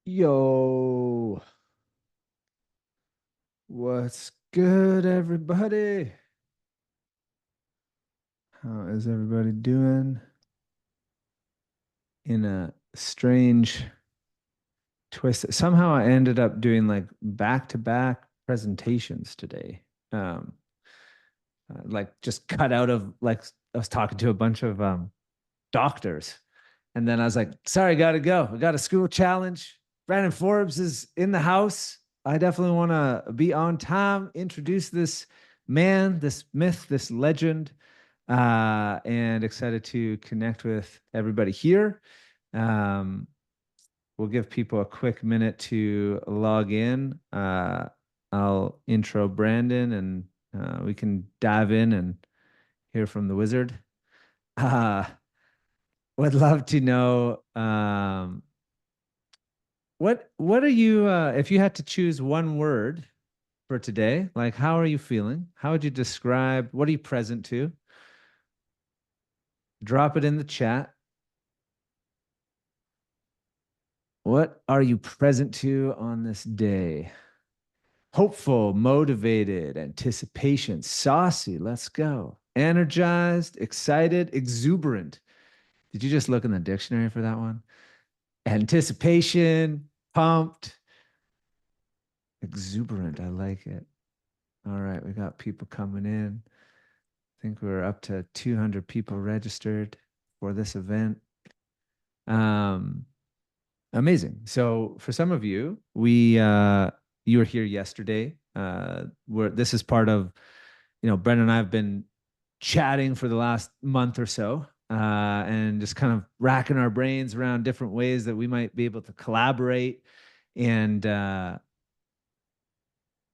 Yo, what's good, everybody? How is everybody doing in a strange twist? Somehow I ended up doing like back-to-back presentations today. Um, like just cut out of like I was talking to a bunch of doctors, and then I was like, "Sorry, gotta go. We got a school challenge. Brandon Forbes is in the house. I definitely want to be on time, introduce this man, this myth, this legend, and excited to connect with everybody here. Um, we'll give people a quick minute to log in. I'll intro Brandon and we can dive in and hear from the wizard. Uh, would love to know what are you if you had to choose one word for today, like how are you feeling? How would you describe what are you present to? Drop it in the chat. What are you present to on this day? Hopeful, motivated, anticipation, saucy, let's go. Energized, excited, exuberant. Did you just look in the dictionary for that one? Anticipation, pumped, exuberant. I like it. All right, we got people coming in. I think we're up to 200 people registered for this event. Um, Amazing. So for some of you, we you were here yesterday. Where this is part of, Brendan and I have been chatting for the last month or so, and just kind of racking our brains around different ways that we might be able to collaborate. And yeah,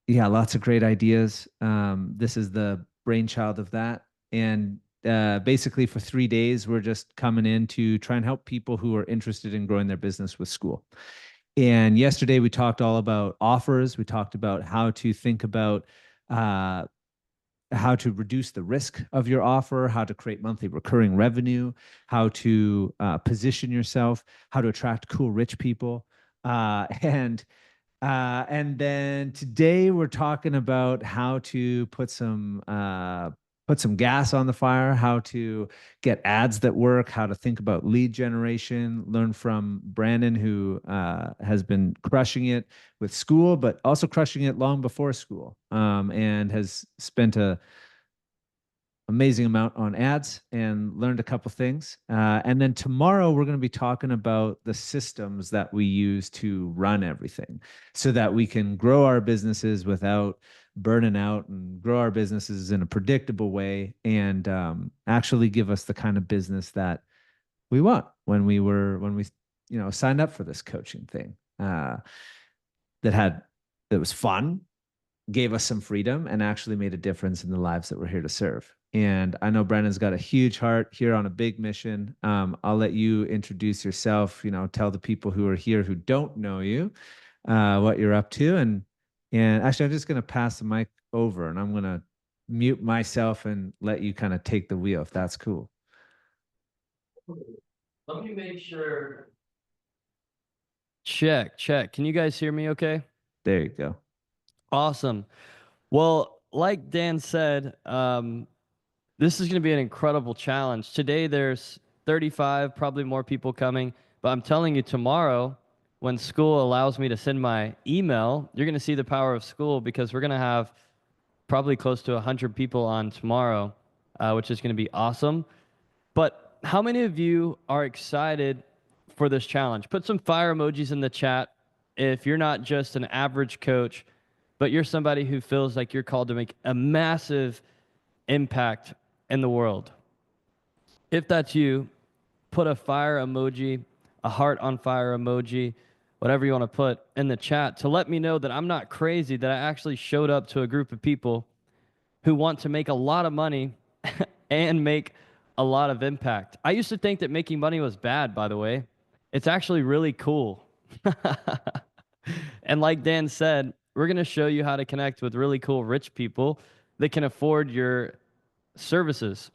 lots of great ideas. This is the brainchild of that. And basically, for 3 days, we're just coming in to try and help people who are interested in growing their business with Skool. And yesterday, we talked all about offers. We talked about how to think about uh, how to reduce the risk of your offer, how to create monthly recurring revenue, how to position yourself, how to attract cool, rich people. And then today we're talking about how to put some gas on the fire, how to get ads that work, how to think about lead generation. Learn from Brandon, who has been crushing it with Skool, but also crushing it long before Skool, and has spent a amazing amount on ads and learned a couple things. And then tomorrow we're going to be talking about the systems that we use to run everything so that we can grow our businesses without burning out and grow our businesses in a predictable way and actually give us the kind of business that we want when we signed up for this coaching thing that that was fun, gave us some freedom, and actually made a difference in the lives that we're here to serve. And I know Brandon's got a huge heart here on a big mission. I'll let you introduce yourself, tell the people who are here who don't know you what you're up to. And actually, I'm just going to pass the mic over and I'm going to mute myself and let you kind of take the wheel if that's cool. Let me make sure. Check, check. Can you guys hear me okay? There you go. Awesome. Well, like Dan said, this is going to be an incredible challenge. Today, there's 35, probably more people coming. But I'm telling you, tomorrow, when Skool allows me to send my email, you're going to see the power of Skool because we're going to have probably close to 100 people on tomorrow, which is going to be awesome. But how many of you are excited for this challenge? Put some fire emojis in the chat if you're not just an average coach, but you're somebody who feels like you're called to make a massive impact in the world. If that's you, put a fire emoji, a heart on fire emoji, whatever you want to put in the chat to let me know that I'm not crazy, that I actually showed up to a group of people who want to make a lot of money and make a lot of impact. I used to think that making money was bad, by the way. It's actually really cool. And like Dan said, we're going to show you how to connect with really cool rich people that can afford your services.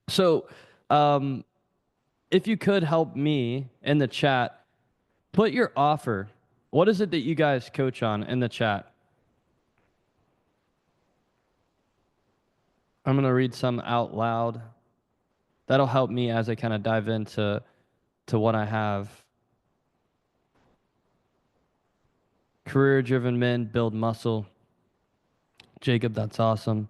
So, if you could help me in the chat, put your offer What is it that you guys coach on in the chat? I'm going to read some out loud. That'll help me as I kind of dive into what I have. Career-driven men build muscle. Jacob, that's awesome.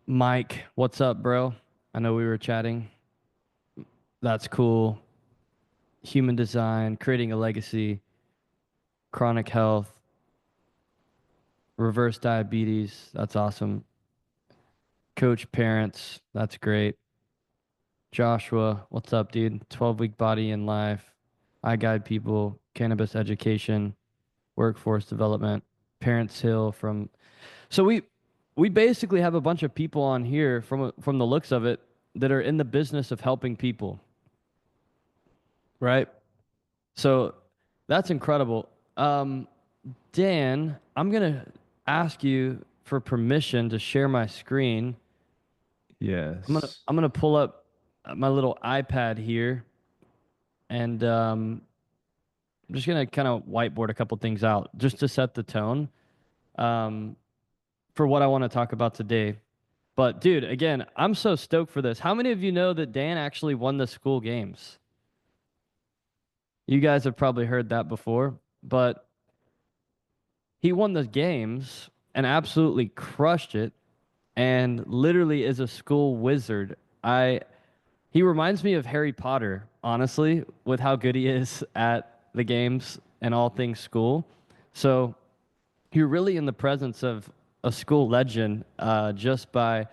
Mike, what's up, bro? I know we were chatting. That's cool. Human design, creating a legacy, chronic health, reverse diabetes. That's awesome. Coach parents. That's great. Joshua, what's up, dude? 12-week body and life. I guide people, cannabis education, workforce development, Parents Hill from. So we basically have a bunch of people on here from the looks of it that are in the business of helping people. Right? So that's incredible. Dan, I'm going to ask you for permission to share my screen. Yes. I'm gonna pull up my little iPad here, and I'm just gonna kind of whiteboard a couple things out just to set the tone um, for what I want to talk about today. But dude, again, I'm so stoked for this. How many of you know that Dan actually won the school games? You guys have probably heard that before, but he won the games and absolutely crushed it and literally is a school wizard. He reminds me of Harry Potter, honestly, with how good he is at the games and all things school. So you're really in the presence of a school legend just by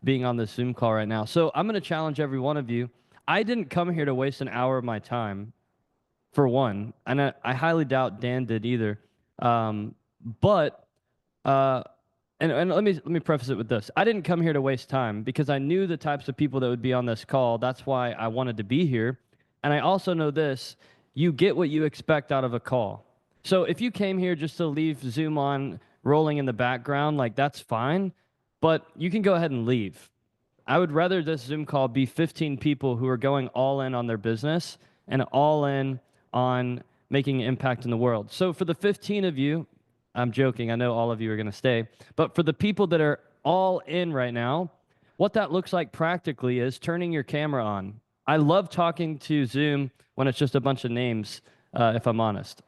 being on this Zoom call right now. So I'm going to challenge every one of you. I didn't come here to waste an hour of my time, for one, and I highly doubt Dan did either. But uh, and let me preface it with this. I didn't come here to waste time because I knew the types of people that would be on this call. That's why I wanted to be here. And I also know this, you get what you expect out of a call. So if you came here just to leave Zoom on rolling in the background, like that's fine, but you can go ahead and leave. I would rather this Zoom call be 15 people who are going all in on their business and all in on making an impact in the world. So for the 15 of you, I'm joking, I know all of you are going to stay, but for the people that are all in right now, what that looks like practically is turning your camera on. I love talking to Zoom when it's just a bunch of names, if I'm honest.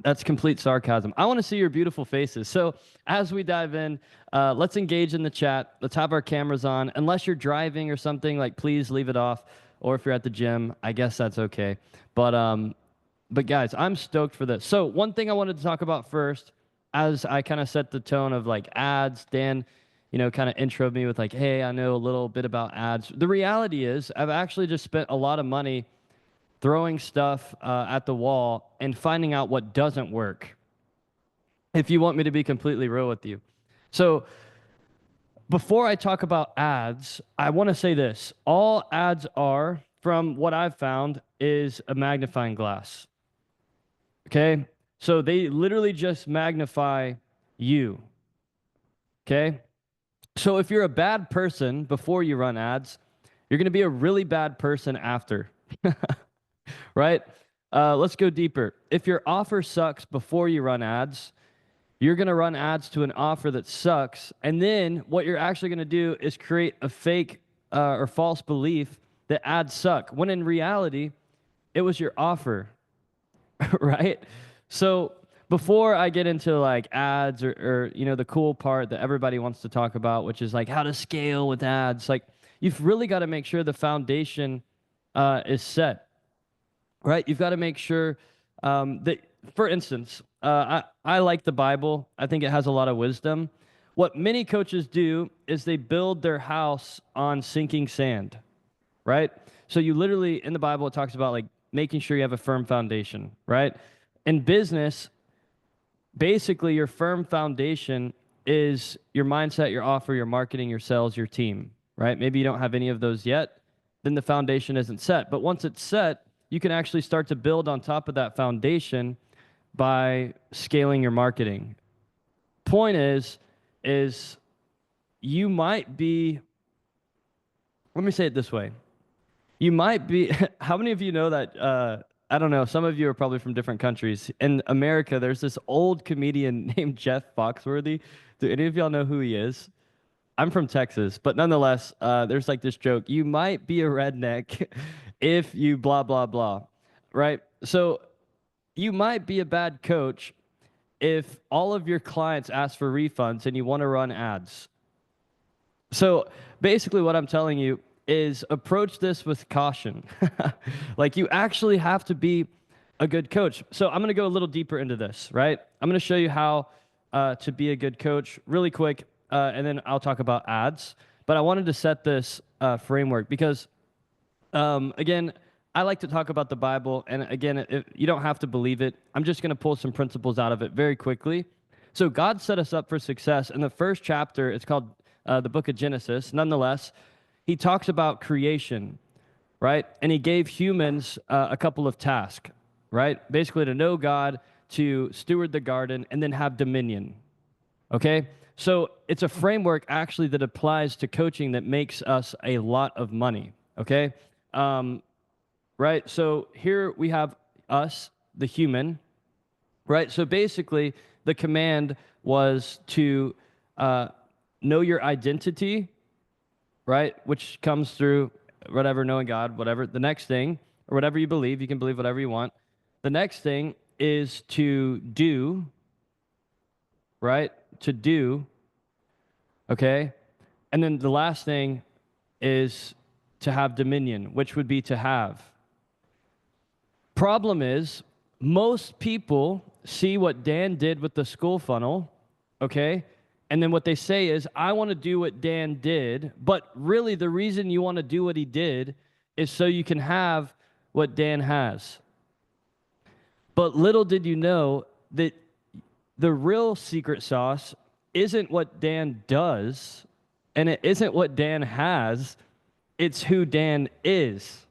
That's complete sarcasm. I want to see your beautiful faces. So as we dive in, let's engage in the chat. Let's have our cameras on. Unless you're driving or something, like please leave it off. Or if you're at the gym, I guess that's okay. But guys, I'm stoked for this. So one thing I wanted to talk about first, as I kind of set the tone of like ads, Dan, kind of introed me with like, hey, I know a little bit about ads. The reality is I've actually just spent a lot of money throwing stuff at the wall and finding out what doesn't work, if you want me to be completely real with you. So before I talk about ads, I want to say this. All ads are, from what I've found, is a magnifying glass. Okay? So they literally just magnify you. Okay? So if you're a bad person before you run ads, you're going to be a really bad person after. Right? Let's go deeper. If your offer sucks before you run ads, you're going to run ads to an offer that sucks. And then what you're actually going to do is create a fake or false belief that ads suck, when in reality, it was your offer. Right? So before I get into like ads or the cool part that everybody wants to talk about, which is like how to scale with ads, like you've really got to make sure the foundation is set. Right? You've got to make sure that, for instance, I like the Bible. I think it has a lot of wisdom. What many coaches do is they build their house on sinking sand, right? So you literally, in the Bible, it talks about like making sure you have a firm foundation, right? In business, basically your firm foundation is your mindset, your offer, your marketing, your sales, your team, right? Maybe you don't have any of those yet, then the foundation isn't set. But once it's set, you can actually start to build on top of that foundation by scaling your marketing. Point is you might be, let me say it this way. You might be, how many of you know that I don't know. Some of you are probably from different countries. In America, there's this old comedian named Jeff Foxworthy. Do any of y'all know who he is? I'm from Texas, but nonetheless, there's like this joke. You might be a redneck if you blah, blah, blah, right? So you might be a bad coach if all of your clients ask for refunds and you want to run ads. So basically, what I'm telling you is approach this with caution. Like, you actually have to be a good coach. So I'm going to go a little deeper into this, right? I'm going to show you how to be a good coach really quick, and then I'll talk about ads. But I wanted to set this framework because, again, I like to talk about the Bible. And again, you don't have to believe it. I'm just going to pull some principles out of it very quickly. So God set us up for success. In the first chapter, it's called the book of Genesis. Nonetheless, he talks about creation, right? And he gave humans a couple of tasks, right? Basically to know God, to steward the garden, and then have dominion, okay? So it's a framework actually that applies to coaching that makes us a lot of money, okay? Right? So here we have us, the human, right? So basically the command was to know your identity, right? Which comes through whatever, knowing God, whatever. The next thing, or whatever you believe can believe whatever you want. The next thing is to do, right? To do, okay? And then the last thing is to have dominion, which would be to have. Problem is, most people see what Dan did with the school funnel, okay? And then what they say is, I want to do what Dan did, but really the reason you want to do what he did is so you can have what Dan has. But little did you know that the real secret sauce isn't what Dan does, and it isn't what Dan has, it's who Dan is.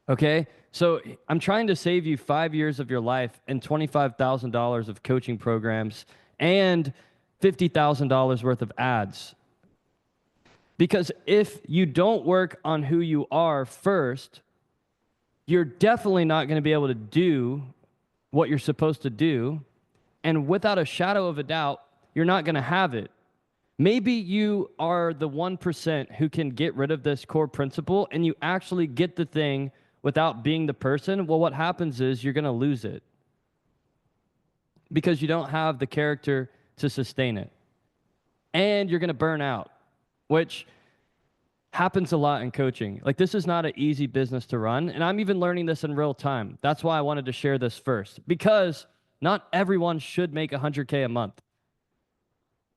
Okay? So I'm trying to save you 5 years of your life and $25,000 of coaching programs and $50,000 worth of ads. Because if you don't work on who you are first, you're definitely not going to be able to do what you're supposed to do. And without a shadow of a doubt, you're not going to have it. Maybe you are the 1% who can get rid of this core principle and you actually get the thing without being the person. Well, what happens is you're going to lose it because you don't have the character to sustain it. And you're going to burn out, which happens a lot in coaching. Like, this is not an easy business to run. And I'm even learning this in real time. That's why I wanted to share this first, because not everyone should make 100K a month.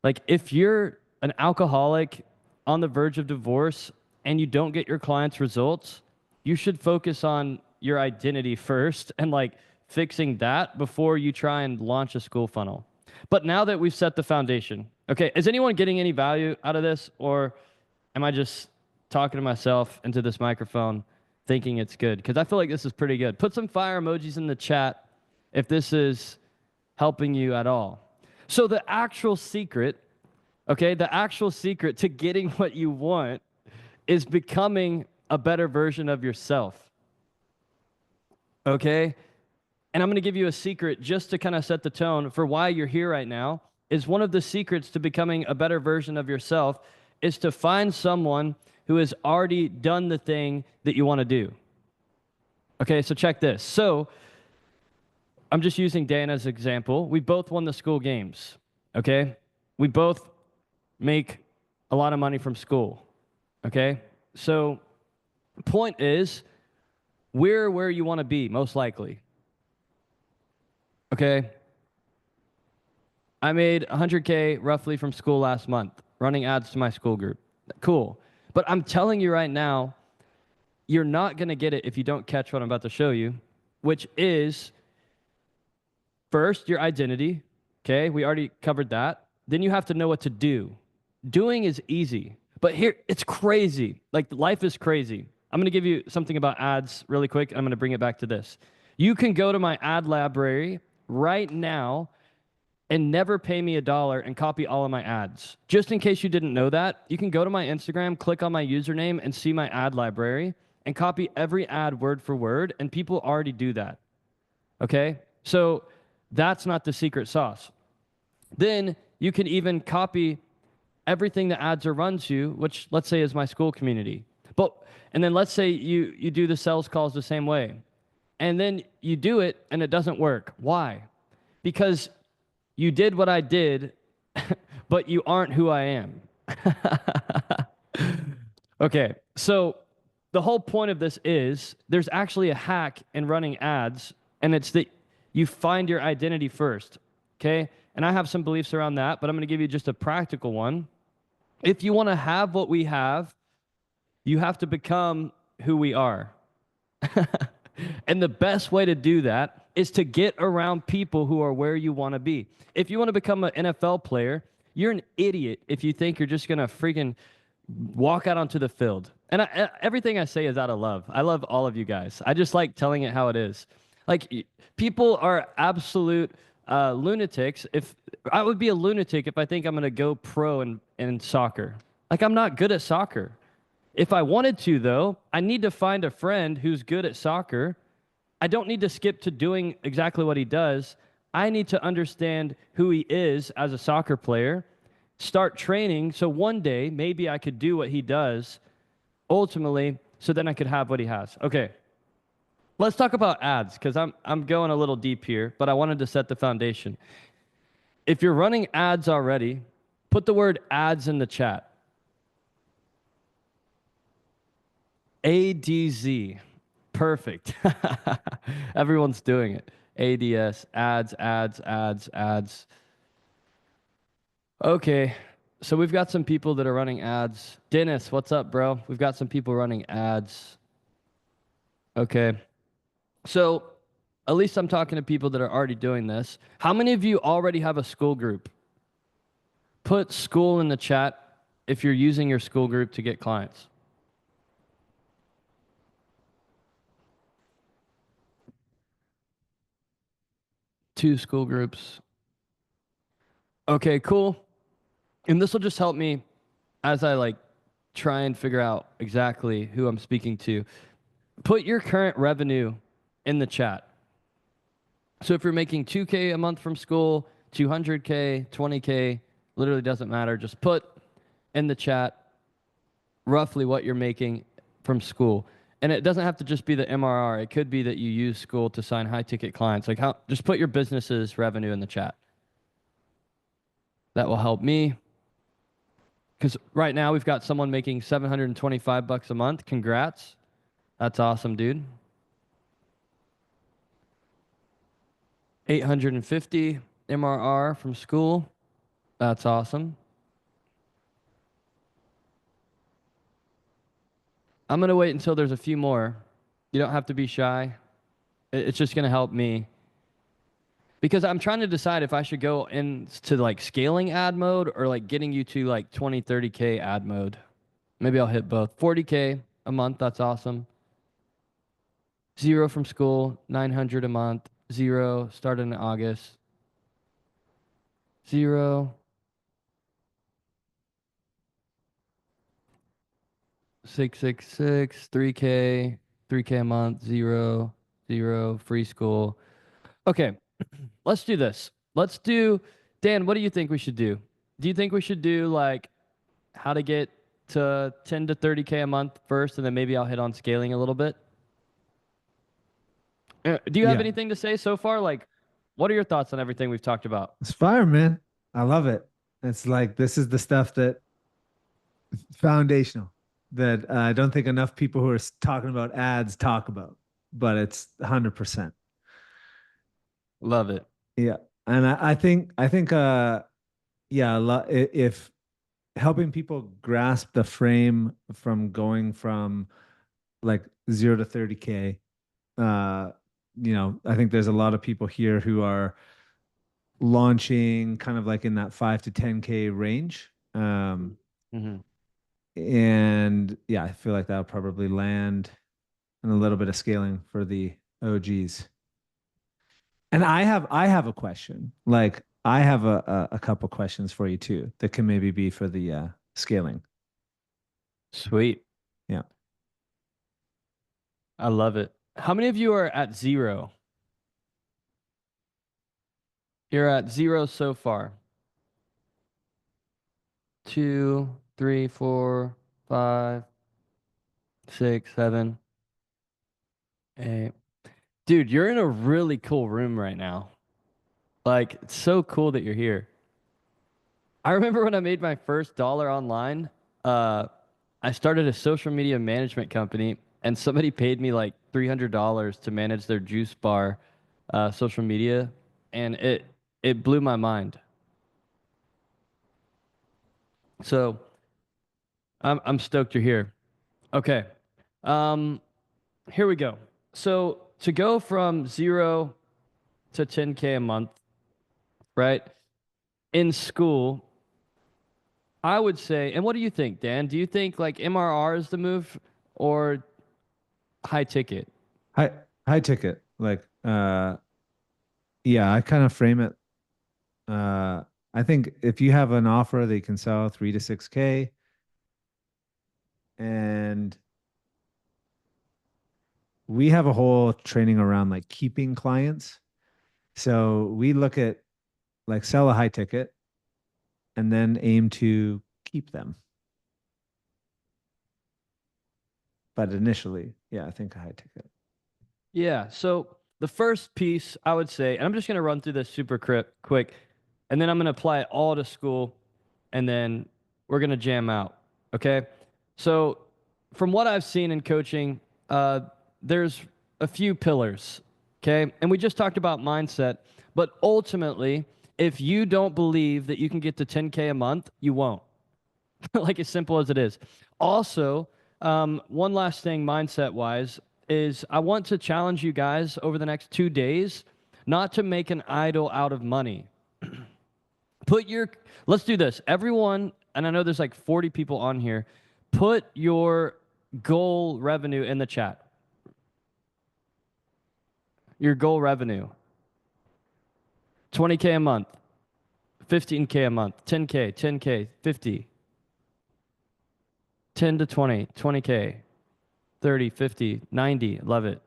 Like, if you're an alcoholic on the verge of divorce and you don't get your clients results, you should focus on your identity first and like fixing that before you try and launch a school funnel. But now that we've set the foundation, okay, is anyone getting any value out of this, or am I just talking to myself into this microphone thinking it's good? Because I feel like this is pretty good. Put some fire emojis in the chat if this is helping you at all. So the actual secret, okay, the actual secret to getting what you want is becoming a better version of yourself, okay? And I'm going to give you a secret just to kind of set the tone for why you're here right now. Is one of the secrets to becoming a better version of yourself is to find someone who has already done the thing that you want to do. Okay, so check this. So I'm just using Dan as an example. We both won the school games, okay? We both make a lot of money from school, okay? So point is, we're where you want to be, most likely. Okay? I made 100K roughly from school last month, running ads to my school group. Cool. But I'm telling you right now, you're not going to get it if you don't catch what I'm about to show you, which is, first, your identity. Okay? We already covered that. Then you have to know what to do. Doing is easy. But here, it's crazy. Like, life is crazy. I'm going to give you something about ads really quick. I'm going to bring it back to this. You can go to my ad library right now and never pay me $1 and copy all of my ads. Just in case you didn't know that, you can go to my Instagram, click on my username, and see my ad library. and copy every ad word for word, and people already do that. Okay? So that's not the secret sauce. Then you can even copy everything the ads are run to, which let's say is my Skool community. But and then let's say you do the sales calls the same way. And then you do it and it doesn't work. Why? Because you did what I did, but you aren't who I am. Okay, so the whole point of this is there's actually a hack in running ads, and it's that you find your identity first. Okay, and I have some beliefs around that, but I'm going to give you just a practical one. If you want to have what we have, you have to become who we are. And the best way to do that is to get around people who are where you want to be. If you want to become an NFL player, you're an idiot if you think you're just going to freaking walk out onto the field. And everything I say is out of love. I love all of you guys. I just like telling it how it is. Like, people are absolute lunatics. If I would be a lunatic if I think I'm going to go pro in soccer. Like, I'm not good at soccer. If I wanted to, though, I need to find a friend who's good at soccer. I don't need to skip to doing exactly what he does. I need to understand who he is as a soccer player, start training so one day maybe I could do what he does ultimately, so then I could have what he has. Okay. Let's talk about ads because I'm going a little deep here, but I wanted to set the foundation. If you're running ads already, put the word ads in the chat. ADZ. Perfect. Everyone's doing it. ADS, ads, ads, ads, ads. Okay. So we've got some people that are running ads. Dennis, what's up, bro? We've got some people running ads. Okay. So at least I'm talking to people that are already doing this. How many of you already have a Skool group? Put Skool in the chat if you're using your Skool group to get clients. Two Skool groups. Okay, cool. And this will just help me as I like try and figure out exactly who I'm speaking to. Put your current revenue in the chat. So if you're making 2K a month from Skool, 200K, 20K, literally doesn't matter. Just put in the chat roughly what you're making from Skool. And it doesn't have to just be the MRR. It could be that you use Skool to sign high ticket clients. Like, how, just put your business's revenue in the chat. That will help me. Because right now we've got someone making 725 bucks a month. Congrats. That's awesome, dude. 850 MRR from Skool. That's awesome. I'm going to wait until there's a few more. You don't have to be shy. It's just going to help me. Because I'm trying to decide if I should go into like scaling ad mode or like getting you to like 20, 30K ad mode. Maybe I'll hit both. 40K a month. That's awesome. 0 from Skool, 900 a month. 0 started in August. 0. 666, 3K, 3K a month, 0, 0, free Skool. Okay, let's do this. Let's do, Dan, what do you think we should do? Do you think we should do like how to get to 10 to 30K a month first, and then maybe I'll hit on scaling a little bit? Do you have Yeah, anything to say so far? Like, what are your thoughts on everything we've talked about? it's fire, man. I love it. It's like this is the stuff that foundational that I don't think enough people who are talking about ads talk about, but it's 100%. Love it. Yeah. And I think yeah, if helping people grasp the frame from going from like 0 to 30K, uh, I think there's a lot of people here who are launching kind of like in that 5 to 10K range. Hmm. And yeah, I feel like that'll probably land and a little bit of scaling for the OGs. And I have a question. Like I have a couple questions for you too that can maybe be for the scaling. Sweet. Yeah. I love it. How many of you are at zero? You're at zero so far. Two, three, four, five, six, seven, eight. Dude, you're in a really cool room right now. Like, it's so cool that you're here. I remember when I made my first dollar online, uh, I started a social media management company, and somebody paid me like $300 to manage their juice bar social media, and it blew my mind. So I'm stoked you're here. Okay. Um, Here we go. So to go from zero to 10K a month, right? In Skool, I would say, and what do you think, Dan? Do you think like MRR is the move or high ticket? High high ticket. Like yeah, I kind of frame it. I think if you have an offer that you can sell 3 to 6K, and we have a whole training around like keeping clients. So we look at like sell a high ticket and then aim to keep them. But initially, yeah, I think a high ticket. Yeah. So the first piece I would say, and I'm just going to run through this super quick, and then I'm going to apply it all to Skool, and then we're going to jam out. Okay. So from what I've seen in coaching, there's a few pillars. Okay. And we just talked about mindset, but ultimately, if you don't believe that you can get to 10K a month, you won't. Like as simple as it is. Also, one last thing, mindset wise, is I want to challenge you guys over the next 2 days not to make an idol out of money. Put your, let's do this. Everyone, and I know there's like 40 people on here, put your goal revenue in the chat. Your goal revenue 20K a month, 15K a month, 10K, 10K, 50, 10 to 20, 20K, 30, 50, 90. Love it.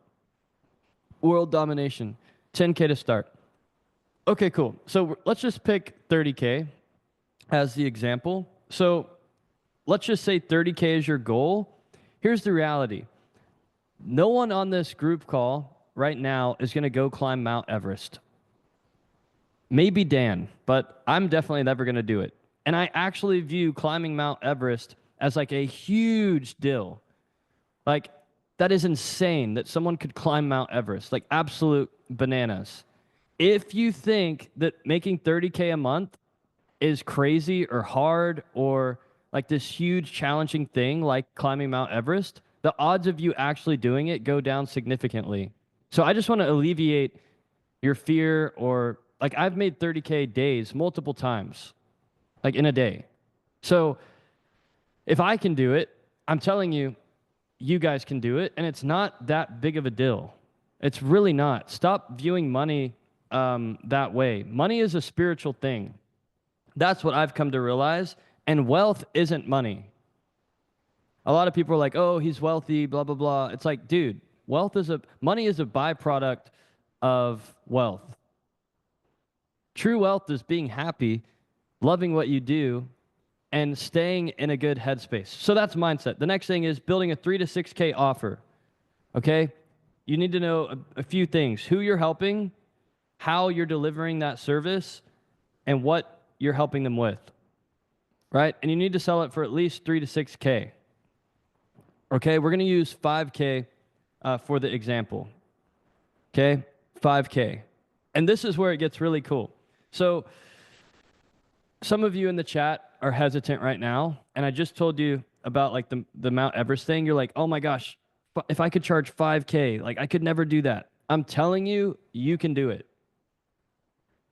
World domination. 10K to start. Okay, cool. So let's just pick 30K as the example. So let's just say 30K is your goal. Here's the reality. No one on this group call right now is going to go climb Mount Everest. Maybe Dan, but I'm definitely never going to do it. And I actually view climbing Mount Everest as like a huge deal. Like, that is insane that someone could climb Mount Everest, like absolute bananas. If you think that making 30K a month is crazy or hard or like this huge challenging thing like climbing Mount Everest, the odds of you actually doing it go down significantly. So I just want to alleviate your fear or like I've made 30K days multiple times, like in a day. So if I can do it, I'm telling you, you guys can do it, and it's not that big of a deal. It's really not. Stop viewing money that way. Money is a spiritual thing. That's what I've come to realize. And wealth isn't money. A lot of people are like, "Oh, he's wealthy," blah blah blah. It's like, dude, money is a byproduct of wealth. True wealth is being happy, loving what you do, and staying in a good headspace. So that's mindset. The next thing is building a 3 to 6K offer. Okay? You need to know a few things: who you're helping, how you're delivering that service, and what you're helping them with. Right? And you need to sell it for at least 3 to 6K. Okay? We're going to use 5K for the example. Okay? 5K. And this is where it gets really cool. So some of you in the chat are hesitant right now, and I just told you about like the Mount Everest thing. You're like, "Oh my gosh, if I could charge 5K, like I could never do that." I'm telling you, you can do it.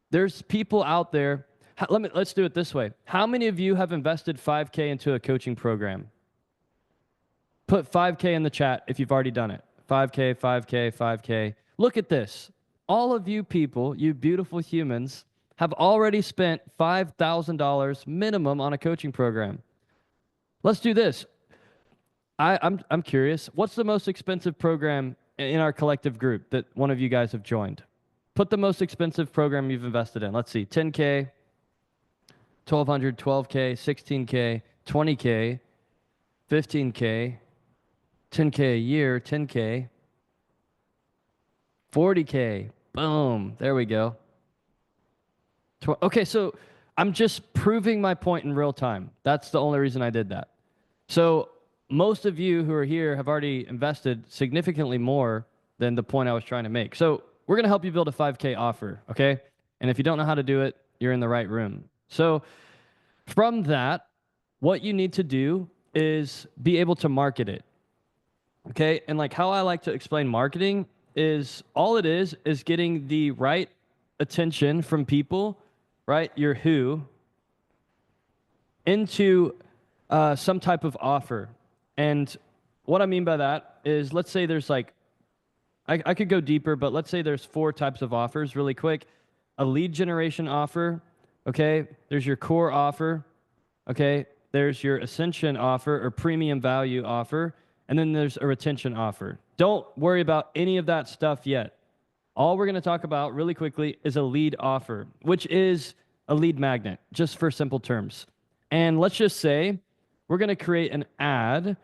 There's people out there. Let's do it this way. How many of you have invested 5K into a coaching program? Put 5K in the chat if you've already done it. 5K, 5K, 5K. Look at this. All of you people, you beautiful humans, have already spent $5,000 minimum on a coaching program. Let's do this. I'm curious. What's the most expensive program in our collective group that one of you guys have joined? Put the most expensive program you've invested in. Let's see, 10K, 1200, 12K, 16K, 20K, 15K, 10K a year, 10K, 40K. Boom. There we go. Okay, so I'm just proving my point in real time. That's the only reason I did that. So most of you who are here have already invested significantly more than the point I was trying to make. So we're going to help you build a 5K offer, okay? And if you don't know how to do it, you're in the right room. So from that, what you need to do is be able to market it, okay? And like how I like to explain marketing is all it is getting the right attention from people, right? Your who, into some type of offer. And what I mean by that is, let's say there's like, I could go deeper, but let's say there's 4 types of offers really quick. A lead generation offer, okay? There's your core offer, okay? There's your ascension offer or premium value offer, and then there's a retention offer. Don't worry about any of that stuff yet. All we're going to talk about really quickly is a lead offer, which is a lead magnet, just for simple terms. And let's just say we're going to create an ad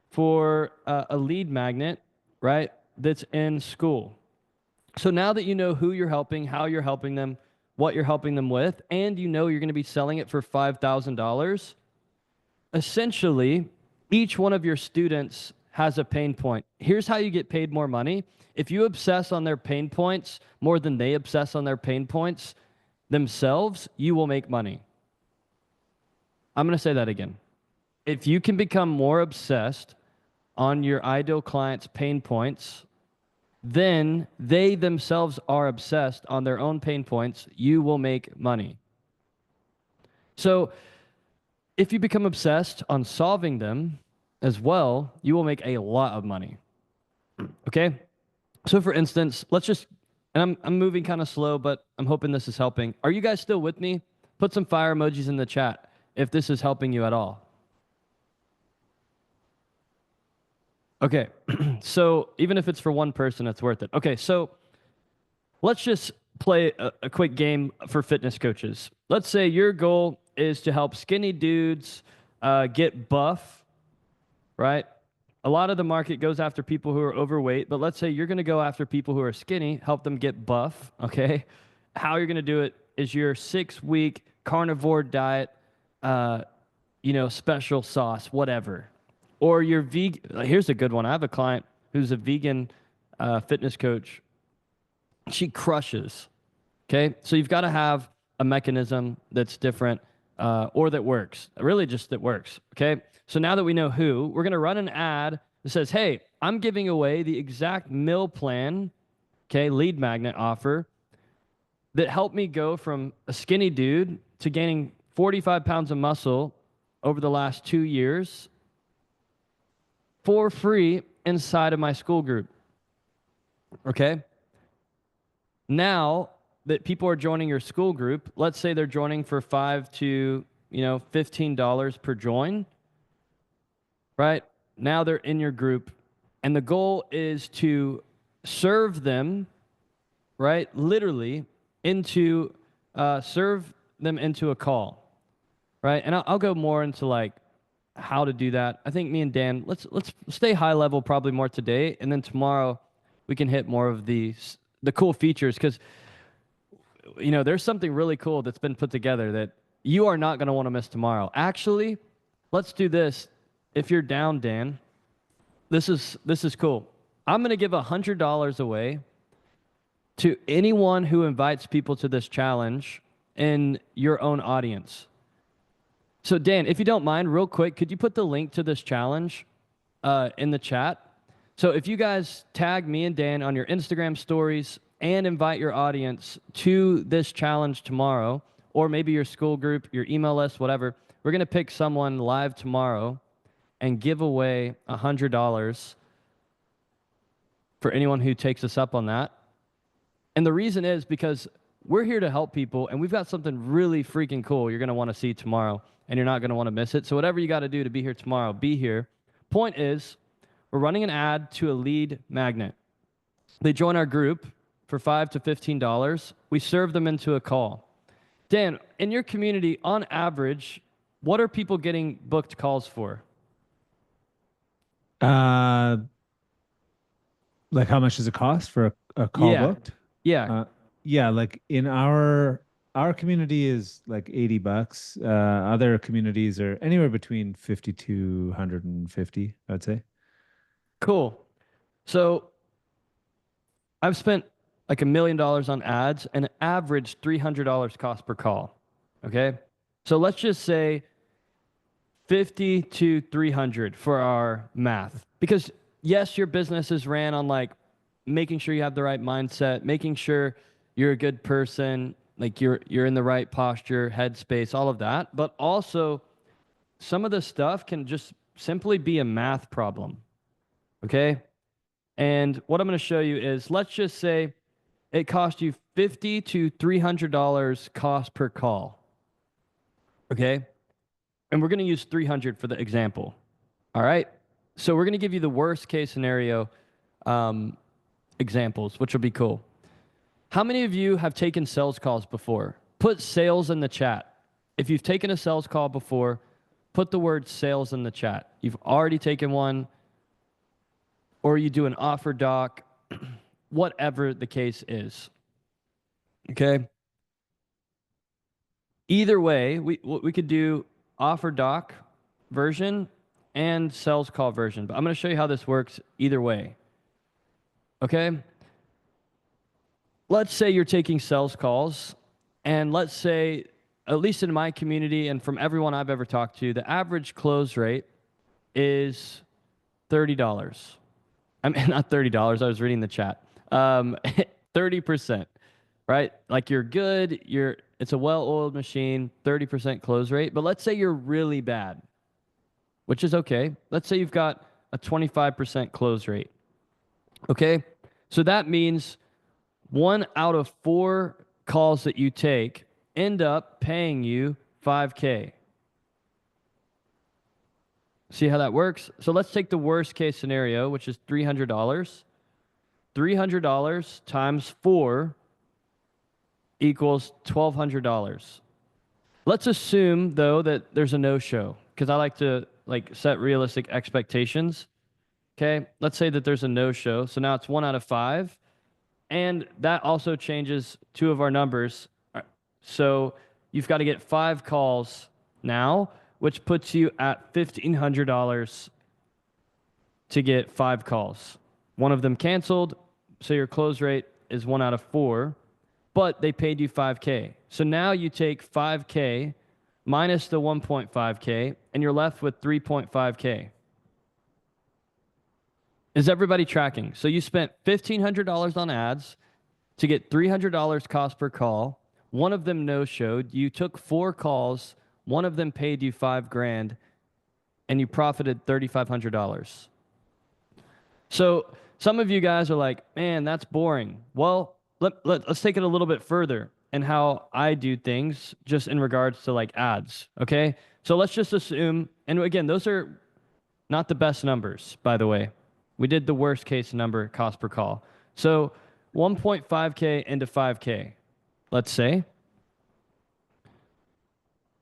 for a lead magnet, right, that's in Skool. So now that you know who you're helping, how you're helping them, what you're helping them with, and you know you're going to be selling it for $5,000, essentially, each one of your students has a pain point. Here's how you get paid more money. If you obsess on their pain points more than they obsess on their pain points themselves, you will make money. I'm going to say that again. If you can become more obsessed on your ideal client's pain points, then they themselves are obsessed on their own pain points, you will make money. So if you become obsessed on solving them as well, you will make a lot of money. Okay? So for instance, let's just, and I'm moving kind of slow, but I'm hoping this is helping. Are you guys still with me? Put some fire emojis in the chat if this is helping you at all. Okay, so even if it's for one person, it's worth it. Okay, so let's just play a quick game for fitness coaches. Let's say your goal is to help skinny dudes get buff, right? A lot of the market goes after people who are overweight, but let's say you're going to go after people who are skinny, help them get buff, okay? How you're going to do it is your 6-week carnivore diet, special sauce, whatever. Or your vegan. Here's a good one. I have a client who's a vegan fitness coach. She crushes. Okay, so you've got to have a mechanism that's different or that works. Really, just that works. Okay, so now that we know who, we're going to run an ad that says, "Hey, I'm giving away the exact meal plan, okay, lead magnet offer that helped me go from a skinny dude to gaining 45 pounds of muscle over the last 2 years." For free inside of my Skool group. Okay? Now that people are joining your Skool group, let's say they're joining for $5 to $15 per join, right? Now they're in your group, and the goal is to serve them, right? Literally serve them into a call, right? And I'll go more into like how to do that. I think me and Dan, let's stay high level probably more today, and then tomorrow we can hit more of the cool features, because there's something really cool that's been put together that you are not going to want to miss tomorrow. Actually, let's do this. If you're down, Dan, this is cool. I'm going to give $100 away to anyone who invites people to this challenge in your own audience. So Dan, if you don't mind, real quick, could you put the link to this challenge in the chat? So if you guys tag me and Dan on your Instagram stories and invite your audience to this challenge tomorrow, or maybe your Skool group, your email list, whatever, we're going to pick someone live tomorrow and give away $100 for anyone who takes us up on that. And the reason is because we're here to help people, and we've got something really freaking cool you're going to want to see tomorrow, and you're not going to want to miss it. So whatever you got to do to be here tomorrow, be here. Point is, we're running an ad to a lead magnet. They join our group for $5 to $15. We serve them into a call. Dan, in your community, on average, what are people getting booked calls for? Uh, like how much does it cost for a call Yeah, booked? yeah, Uh, yeah, like in our community is like $80. Other communities are anywhere between 50 to 150, I'd say. cool. So I've spent like $1 million on ads and average $300 cost per call. Okay. So let's just say 50 to 300 for our math. Because yes, your business is ran on like making sure you have the right mindset, making sure you're a good person, like you're in the right posture, headspace, all of that. But also some of the stuff can just simply be a math problem. Okay? And what I'm going to show you is let's just say it cost you 50 to $300 cost per call. Okay? And we're going to use 300 for the example. All right? So we're going to give you the worst case scenario examples, which will be cool. How many of you have taken sales calls before? Put sales in the chat. If you've taken a sales call before, put the word sales in the chat. You've already taken one, or you do an offer doc, whatever the case is. Okay? Either way, we could do offer doc version and sales call version, but I'm going to show you how this works either way. Okay? Let's say you're taking sales calls, and let's say, at least in my community and from everyone I've ever talked to, the average close rate is $30. I mean, not $30. I was reading the chat. 30%, right? Like you're good. It's a well-oiled machine, 30% close rate. But let's say you're really bad, which is okay. Let's say you've got a 25% close rate. Okay. So that means 1 out of 4 calls that you take end up paying you $5K. See how that works? So let's take the worst case scenario, which is $300. $300 times 4 equals $1,200. Let's assume though that there's a no-show, because I like to set realistic expectations. Okay, let's say that there's a no-show. So now it's 1 out of 5. And that also changes 2 of our numbers. So you've got to get 5 calls now, which puts you at $1,500 to get 5 calls. One of them canceled, so your close rate is 1 out of 4, but they paid you $5K. So now you take $5K minus the $1.5K, and you're left with $3.5K. Is everybody tracking? So you spent $1,500 on ads to get $300 cost per call. One of them no-showed. You took 4 calls. One of them paid you $5,000, and you profited $3,500. So some of you guys are like, man, that's boring. Well, let's take it a little bit further and how I do things just in regards to like ads. Okay. So let's just assume, and again, those are not the best numbers, by the way. We did the worst case number cost per call. So 1.5K into 5K, let's say.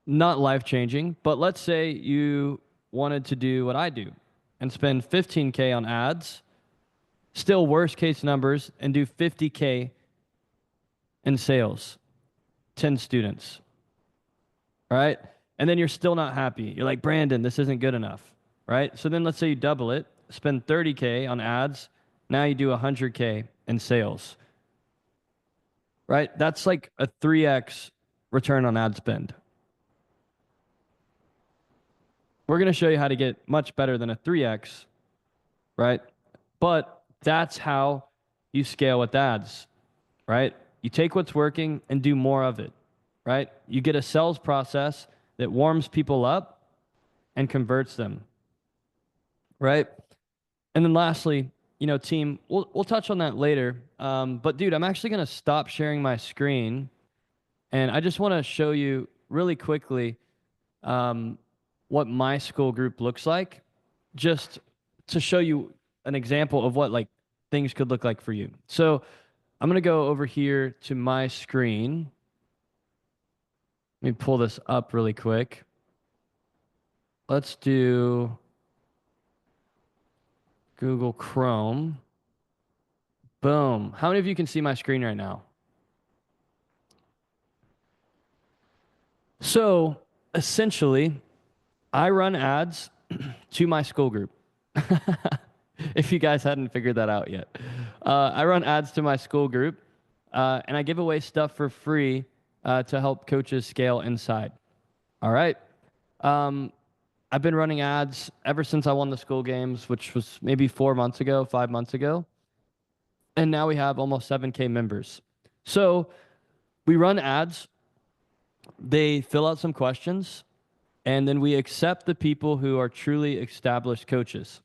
Not life changing, but let's say you wanted to do what I do and spend 15K on ads, still worst case numbers, and do 50K in sales, 10 students, right? And then you're still not happy. You're like, Brandon, this isn't good enough, right? So then let's say you double it, spend 30K on ads. Now you do 100K in sales, right? That's like a 3x return on ad spend. We're going to show you how to get much better than a 3x, right? But that's how you scale with ads, right? You take what's working and do more of it, right? You get a sales process that warms people up and converts them, right? And then lastly, team, we'll touch on that later. But dude, I'm actually going to stop sharing my screen, and I just want to show you really quickly what my school group looks like, just to show you an example of what like things could look like for you. So I'm gonna go over here to my screen. Let me pull this up really quick. Let's do Google Chrome. Boom. How many of you can see my screen right now? So essentially, I run ads to my school group. If you guys hadn't figured that out yet, I run ads to my school group, and I give away stuff for free to help coaches scale inside. All right. Um, I've been running ads ever since I won the school games, which was maybe 4 months ago, 5 months ago. And now we have almost 7K members. So we run ads, they fill out some questions, and then we accept the people who are truly established coaches.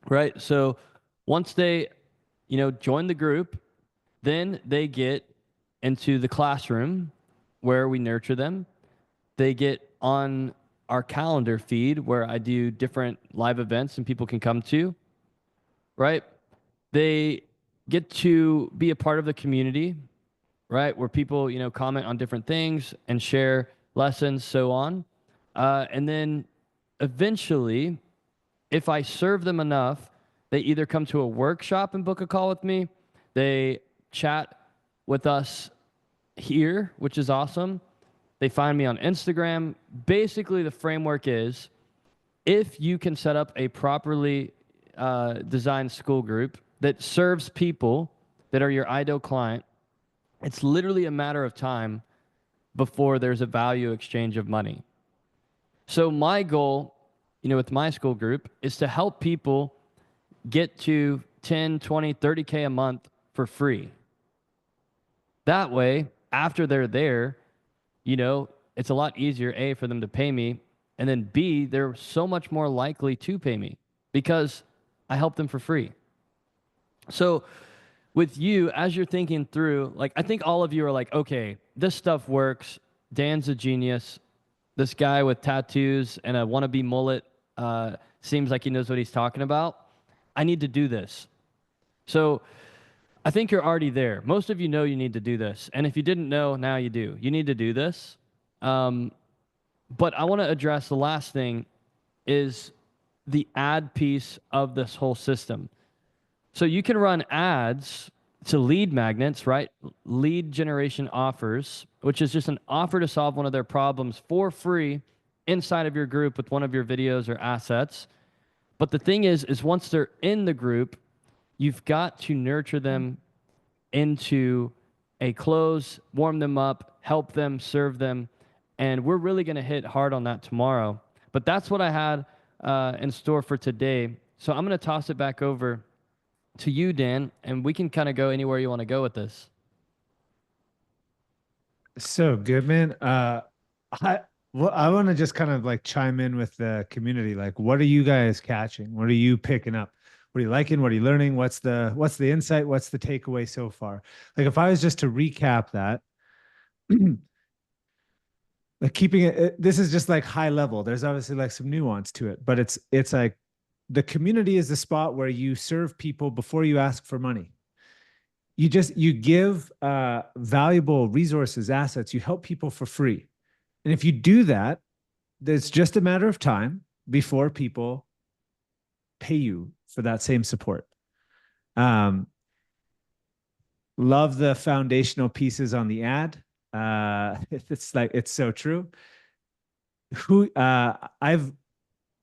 Right? So once they, join the group, then they get into the classroom where we nurture them. They get on our calendar feed where I do different live events and people can come to, right? They get to be a part of the community, right? Where people, comment on different things and share lessons, so on. And then eventually, if I serve them enough, they either come to a workshop and book a call with me, they chat with us here, which is awesome. They find me on Instagram. Basically, the framework is if you can set up a properly designed school group that serves people that are your ideal client, it's literally a matter of time before there's a value exchange of money. So my goal, with my school group is to help people get to 10, 20, 30K a month for free. That way, after they're there, it's a lot easier, A, for them to pay me, and then B, they're so much more likely to pay me because I help them for free. So with you, as you're thinking through, like, I think all of you are like, okay, this stuff works. Dan's a genius. This guy with tattoos and a wannabe mullet seems like he knows what he's talking about. I need to do this. So I think you're already there. Most of you know you need to do this. And if you didn't know, now you do. You need to do this. But I want to address the last thing is the ad piece of this whole system. So you can run ads to lead magnets, right? Lead generation offers, which is just an offer to solve one of their problems for free inside of your group with one of your videos or assets. But the thing is once they're in the group, you've got to nurture them into a close, warm them up, help them, serve them. And we're really going to hit hard on that tomorrow. But that's what I had in store for today. So I'm going to toss it back over to you, Dan, and we can kind of go anywhere you want to go with this. So good, man. I I want to just kind of like chime in with the community. Like, what are you guys catching? What are you picking up? What are you liking? What are you learning? What's the insight? What's the takeaway so far? Like, if I was just to recap that, like keeping this is just like high level. There's obviously like some nuance to it, but it's like the community is the spot where you serve people before you ask for money. You give valuable resources, assets. You help people for free, and if you do that, it's just a matter of time before people pay you for that same support. Um, love the foundational pieces on the ad. It's so true. I've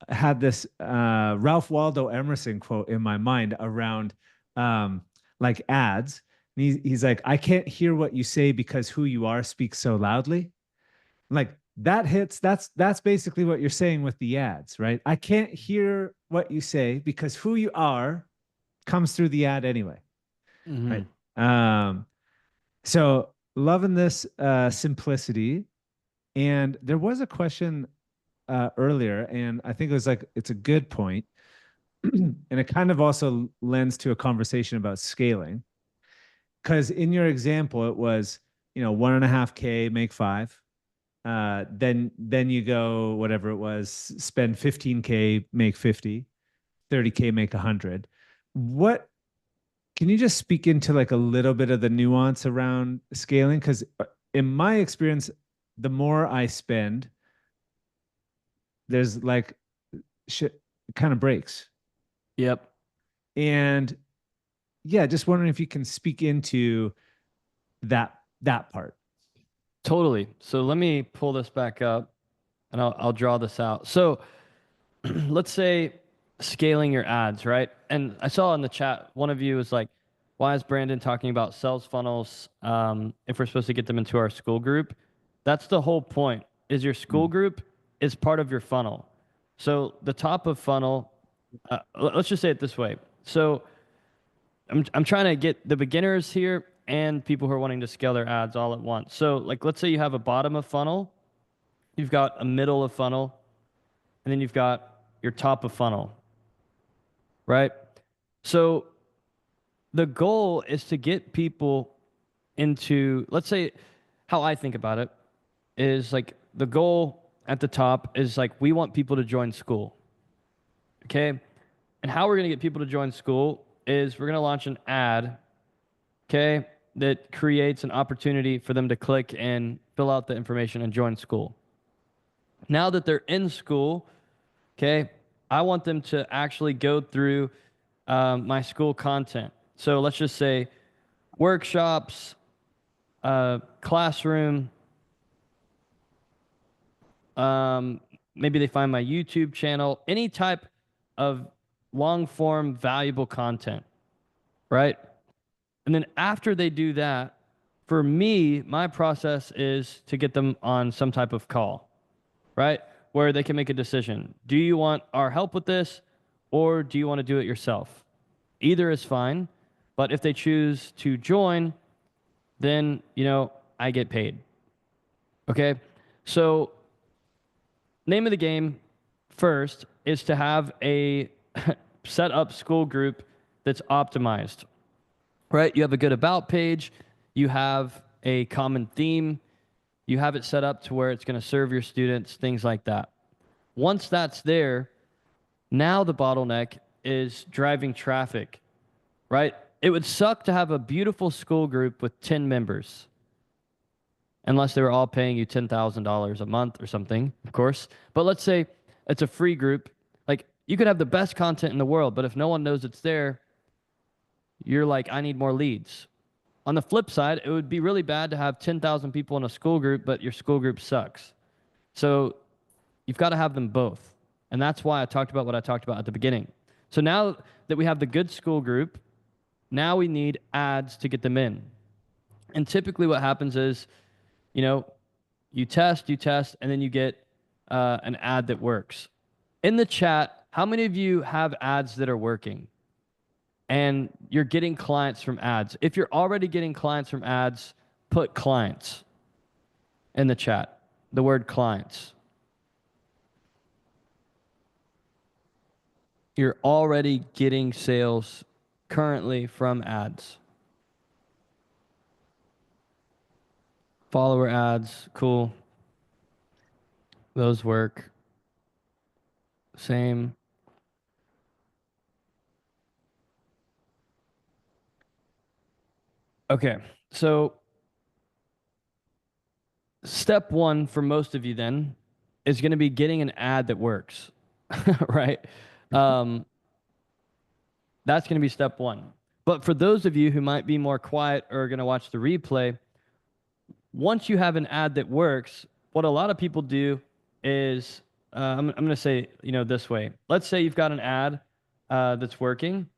had this Ralph Waldo Emerson quote in my mind around like ads. And he's like, I can't hear what you say because who you are speaks so loudly. Like that hits, that's basically what you're saying with the ads, right? I can't hear what you say because who you are comes through the ad anyway. Mm-hmm. Right. So loving this simplicity. And there was a question earlier, and I think it was like it's a good point. And it kind of also lends to a conversation about scaling. Because in your example, it was, 1.5K, make five. Then you go, whatever it was, spend 15K, make 50. 30K make 100. What can you just speak into like a little bit of the nuance around scaling? Because in my experience, the more I spend, there's like shit kind of breaks. Yep. And yeah, just wondering if you can speak into that part. Totally. So let me pull this back up and I'll draw this out. So let's say scaling your ads, right? And I saw in the chat, one of you was like, why is Brandon talking about sales funnels if we're supposed to get them into our school group? That's the whole point, is your school Mm. group is part of your funnel. So the top of funnel, let's just say it this way. So I'm trying to get the beginners here and people who are wanting to scale their ads all at once. So like, let's say you have a bottom of funnel, you've got a middle of funnel, and then you've got your top of funnel, right? So the goal is to get people into, let's say, how I think about it is like the goal at the top is like we want people to join Skool, okay? And how we're going to get people to join Skool is we're going to launch an ad, okay, that creates an opportunity for them to click and fill out the information and join Skool. Now that they're in Skool, okay, I want them to actually go through my Skool content. So let's just say workshops, classroom, maybe they find my YouTube channel, any type of long form valuable content, right? And then after they do that, for me, my process is to get them on some type of call, right? Where they can make a decision. Do you want our help with this or do you want to do it yourself? Either is fine, but if they choose to join, then, I get paid. Okay? So, name of the game first is to have a set up school group that's optimized, right? You have a good about page, you have a common theme, you have it set up to where it's going to serve your students, things like that. Once that's there, now the bottleneck is driving traffic, right? It would suck to have a beautiful school group with 10 members, unless they were all paying you $10,000 a month or something, of course. But let's say it's a free group. Like, you could have the best content in the world, but if no one knows it's there, you're like, I need more leads. On the flip side, it would be really bad to have 10,000 people in a school group, but your school group sucks. So you've got to have them both. And that's why I talked about what I talked about at the beginning. So now that we have the good school group, now we need ads to get them in. And typically what happens is, you test, and then you get an ad that works. In the chat, how many of you have ads that are working? And you're getting clients from ads. If you're already getting clients from ads, put clients in the chat, the word clients. You're already getting sales currently from ads. Follower ads, cool. Those work. Same. Okay, so step one for most of you then is going to be getting an ad that works, right? Um, that's going to be step one. But for those of you who might be more quiet or are going to watch the replay, once you have an ad that works, what a lot of people do is, I'm going to say, this way. Let's say you've got an ad that's working.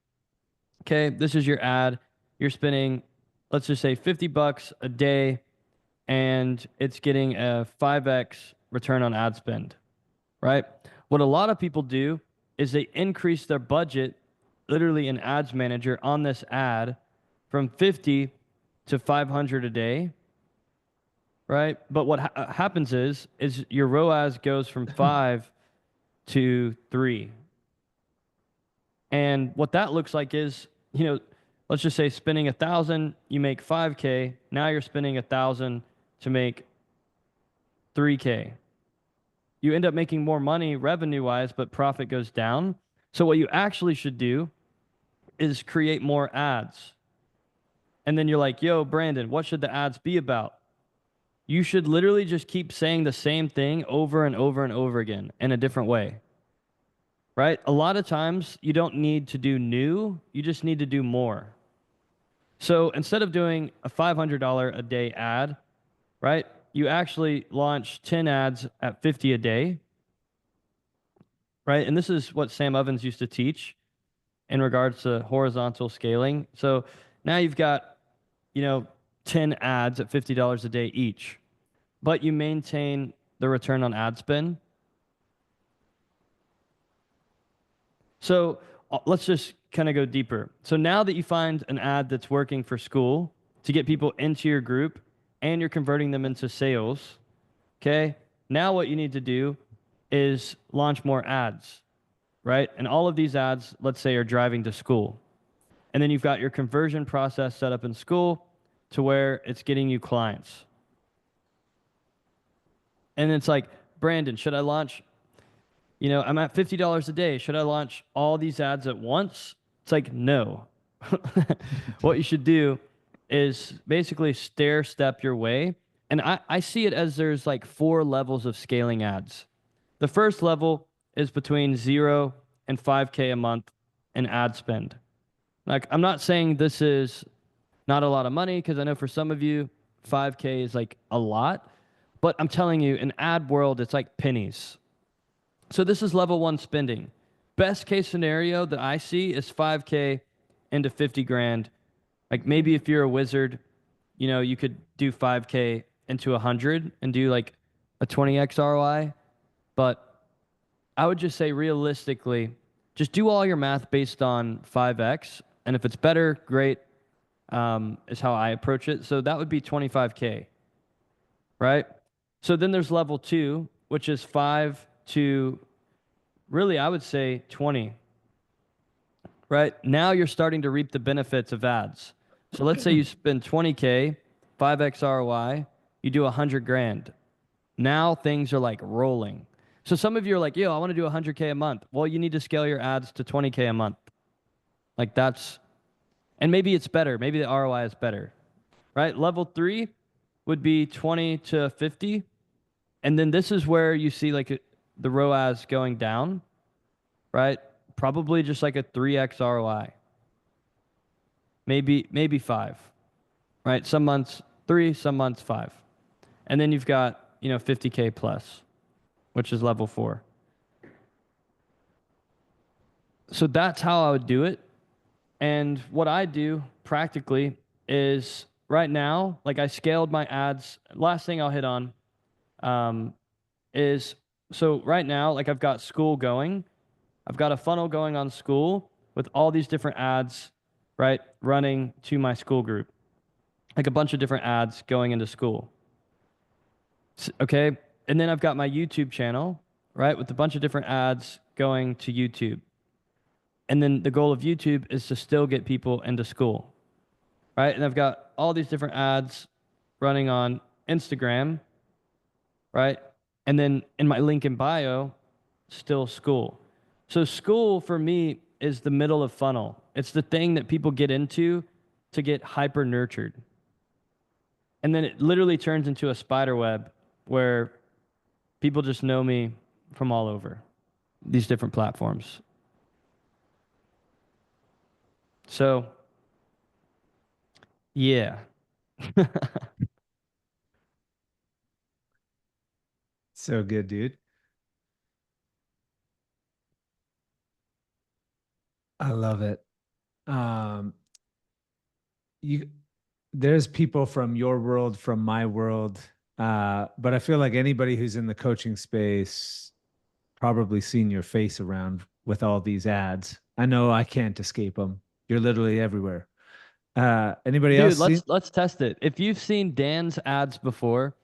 Okay, this is your ad. You're spending, let's just say, $50 a day, and it's getting a 5x return on ad spend, right? What a lot of people do is they increase their budget, literally in Ads Manager, on this ad from 50 to 500 a day, right? But what happens is your ROAS goes from 5 to 3. And what that looks like is, let's just say spending 1,000, you make 5K. Now you're spending 1,000 to make 3K. You end up making more money revenue-wise, but profit goes down. So what you actually should do is create more ads. And then you're like, yo, Brandon, what should the ads be about? You should literally just keep saying the same thing over and over and over again in a different way, right? A lot of times you don't need to do new, you just need to do more. So instead of doing a $500 a day ad, right, you actually launch 10 ads at 50 a day, right? And this is what Sam Ovens used to teach in regards to horizontal scaling. So now you've got, you know, 10 ads at $50 a day each, but you maintain the return on ad spend. So let's just kind of go deeper. So now that you find an ad that's working for Skool to get people into your group and you're converting them into sales, okay? Now what you need to do is launch more ads, right? And all of these ads, let's say, are driving to Skool. And then you've got your conversion process set up in Skool to where it's getting you clients. And it's like, Brandon, should I launch, I'm at $50 a day. Should I launch all these ads at once? It's like, no. What you should do is basically stair step your way. And I see it as there's like 4 levels of scaling ads. The first level is between 0 and 5K a month in ad spend. Like, I'm not saying this is not a lot of money because I know for some of you, 5K is like a lot. But I'm telling you, in ad world, it's like pennies. So this is level 1 spending. Best case scenario that I see is 5K into 50 grand. Like maybe if you're a wizard, you could do 5K into 100 and do like a 20x ROI. But I would just say realistically, just do all your math based on 5x. And if it's better, great, is how I approach it. So that would be 25K, right? So then there's level 2, which is 5 to really, I would say 20, right? Now you're starting to reap the benefits of ads. So let's say you spend 20K, 5x ROI, you do 100 grand. Now things are like rolling. So some of you are like, yo, I want to do 100K a month. Well, you need to scale your ads to 20K a month. Like and maybe it's better. Maybe the ROI is better, right? Level 3 would be 20 to 50. And then this is where you see like the ROAS going down, right? Probably just like a 3x ROI. Maybe 5, right? Some months 3, some months 5. And then you've got, 50K plus, which is level 4. So that's how I would do it. And what I do practically is right now, like I scaled my ads. Last thing I'll hit on um, is so right now, like I've got Skool going. I've got a funnel going on Skool with all these different ads, right, running to my Skool group. Like a bunch of different ads going into Skool. Okay. And then I've got my YouTube channel, right, with a bunch of different ads going to YouTube. And then the goal of YouTube is to still get people into Skool, right? And I've got all these different ads running on Instagram, right? And then in my link in bio, still Skool. So Skool for me is the middle of funnel. It's the thing that people get into to get hyper nurtured. And then it literally turns into a spider web where people just know me from all over these different platforms. So, yeah. So good, dude. I love it. Um, you there's people from your world, from my world. But I feel like anybody who's in the coaching space probably seen your face around with all these ads. I know I can't escape them. You're literally everywhere. Anybody else Dude, seen? let's test it. If you've seen Dan's ads before,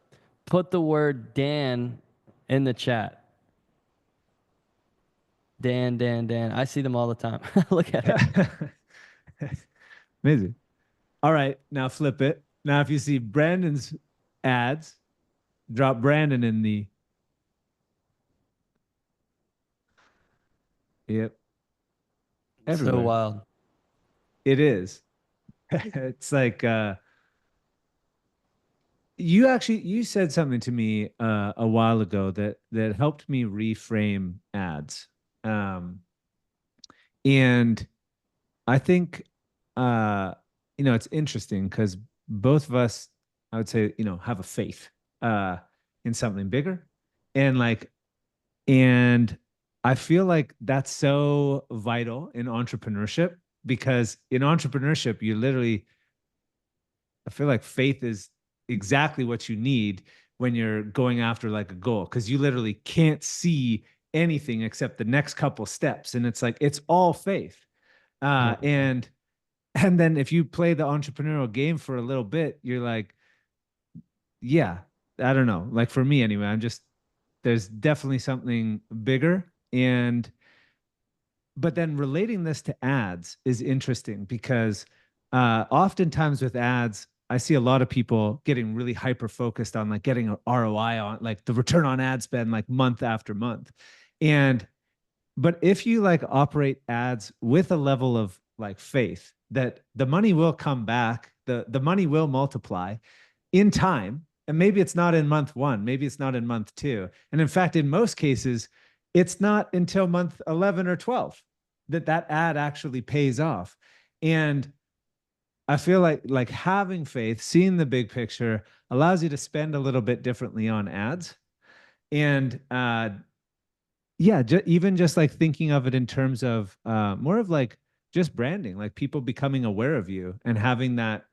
put the word Dan in the chat. Dan, Dan, Dan. I see them all the time. Look at it. Amazing. All right, now flip it. Now, if you see Brandon's ads, drop Brandon in the. Yep. So everywhere. wild. It is. It's like you said something to me a while ago that helped me reframe ads. And I think it's interesting because both of us, I would say, have a faith uh in something bigger. And like and I feel like that's so vital in entrepreneurship because in entrepreneurship, you literally I feel like faith is exactly what you need when you're going after like a goal because you literally can't see anything except the next couple steps. And it's like it's all faith. 100%. And then if you play the entrepreneurial game for a little bit, you're like, yeah, I don't know. Like for me anyway, I'm just there's definitely something bigger. And but then relating this to ads is interesting because oftentimes with ads, I see a lot of people getting really hyper focused on like getting an ROI on like the return on ad spend like month after month. And but if you like operate ads with a level of like faith that the money will come back, the money will multiply in time. And maybe it's not in month one, maybe it's not in month two. And in fact, in most cases, it's not until month 11 or 12 that that ad actually pays off. And I feel like having faith, seeing the big picture allows you to spend a little bit differently on ads. And yeah, even just like thinking of it in terms of more of like just branding, like people becoming aware of you and having that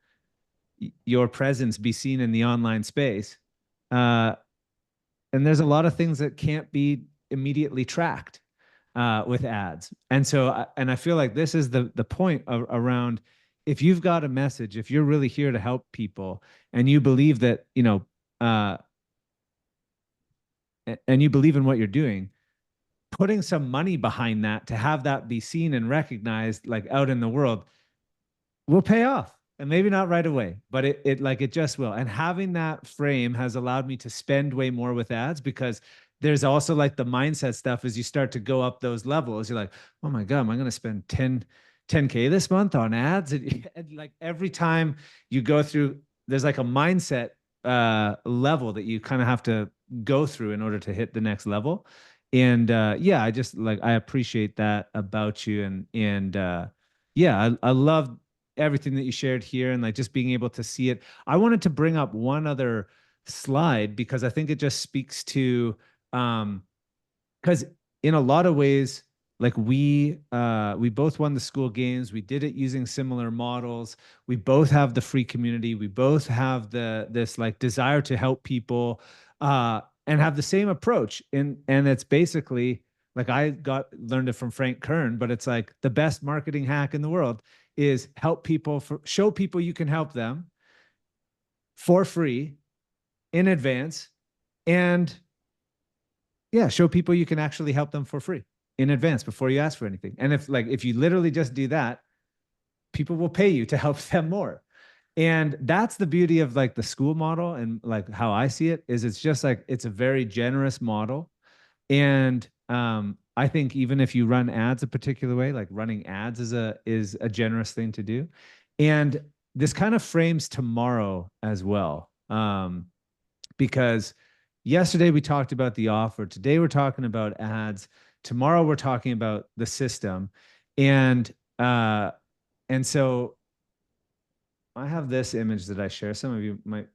your presence be seen in the online space. Uh, and there's a lot of things that can't be immediately tracked with ads. And so, and I feel like this is the point around if you've got a message, if you're really here to help people, and you believe that uh, and you believe in what you're doing, putting some money behind that to have that be seen and recognized, like out in the world, will pay off. And maybe not right away, but it just will. And having that frame has allowed me to spend way more with ads because there's also like the mindset stuff as you start to go up those levels. You're like, oh my God, am I going to spend 10K this month on ads? And like every time you go through, there's like a mindset level that you kind of have to go through in order to hit the next level. And yeah, I just like I appreciate that about you. And yeah, I love everything that you shared here and like just being able to see it. I wanted to bring up one other slide because I think it just speaks to because in a lot of ways like we both won the school games, we did it using similar models, we both have the free community, we both have the this like desire to help people and have the same approach and it's basically like I got learned it from Frank Kern, but it's like the best marketing hack in the world is help people show people you can help them for free in advance and yeah, show people you can actually help them for free in advance before you ask for anything. And if you literally just do that, people will pay you to help them more. And that's the beauty of like the school model and like how I see it is it's just like it's a very generous model. And I think even if you run ads a particular way, like running ads is a generous thing to do. And this kind of frames tomorrow as well. Because yesterday we talked about the offer, today we're talking about ads, tomorrow we're talking about the system. And uh and so I have this image that I share. Some of you might have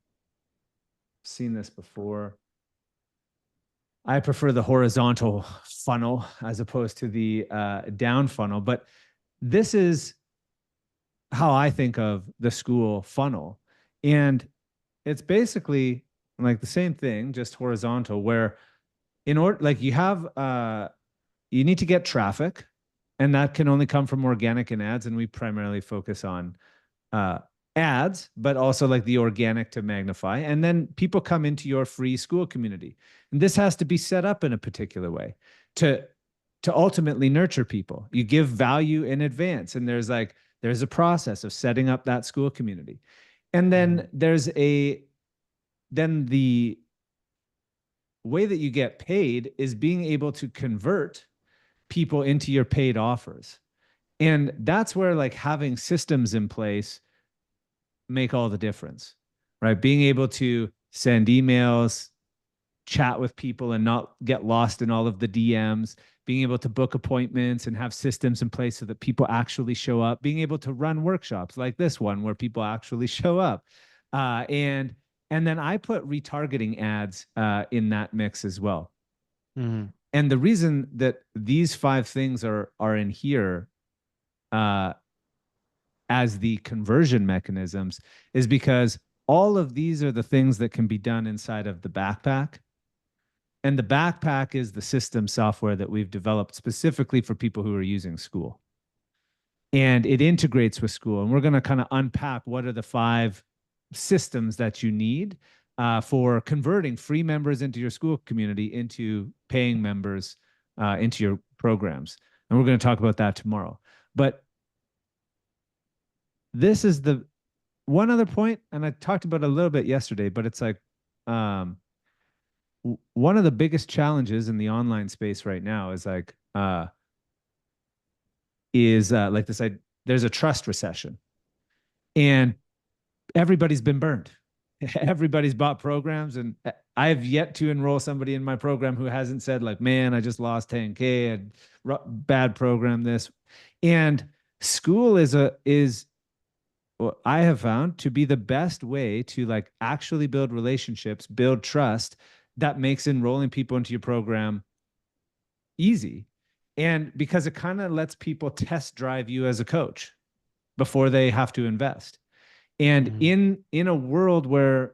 seen this before. I prefer the horizontal funnel as opposed to the down funnel, but this is how I think of the school funnel. And it's basically like the same thing, just horizontal, where in order, like you need to get traffic, and that can only come from organic and ads. And we primarily focus on uh, ads, but also like the organic to magnify. And then people come into your free school community. And this has to be set up in a particular way to to ultimately nurture people. You give value in advance. And there's a process of setting up that school community. And then the way that you get paid is being able to convert people into your paid offers. And that's where like having systems in place make all the difference, right? Being able to send emails, chat with people and not get lost in all of the DMs, being able to book appointments and have systems in place so that people actually show up, being able to run workshops like this one where people actually show up. And then I put retargeting ads in that mix as well. Mhm. And the reason that these five things are in here uh, as the conversion mechanisms is because all of these are the things that can be done inside of the backpack. And the backpack is the system software that we've developed specifically for people who are using Skool. And it integrates with Skool. And we're going to kind of unpack what are the five systems that you need for converting free members into your Skool community into paying members into your programs. And we're going to talk about that tomorrow. But this is the one other point, and I talked about it a little bit yesterday, but it's like um, one of the biggest challenges in the online space right now is like this. There's a trust recession, and everybody's been burned. Everybody's bought programs, and I have yet to enroll somebody in my program who hasn't said like, "Man, I just lost 10K, and bad program this." And Skool is what I have found to be the best way to like actually build relationships, build trust that makes enrolling people into your program easy. And because it kind of lets people test drive you as a coach before they have to invest. And Mhm. in a world where,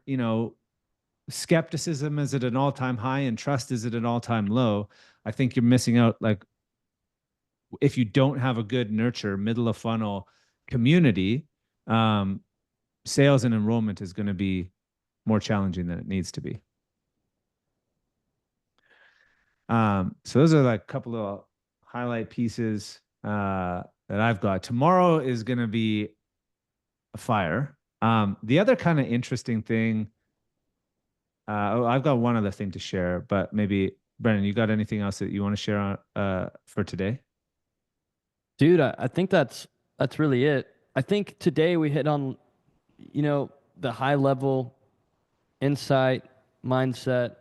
skepticism is at an all-time high and trust is at an all-time low, I think you're missing out. Like if you don't have a good nurture, middle of funnel community, um, sales and enrollment is going to be more challenging than it needs to be. So those are like a couple of highlight pieces that I've got. Tomorrow is going to be a fire. The other kind of interesting thing, I've got one other thing to share, but maybe Brennan, you got anything else that you want to share on, for today? Dude, I think that's really it. I think today we hit on, the high level insight, mindset,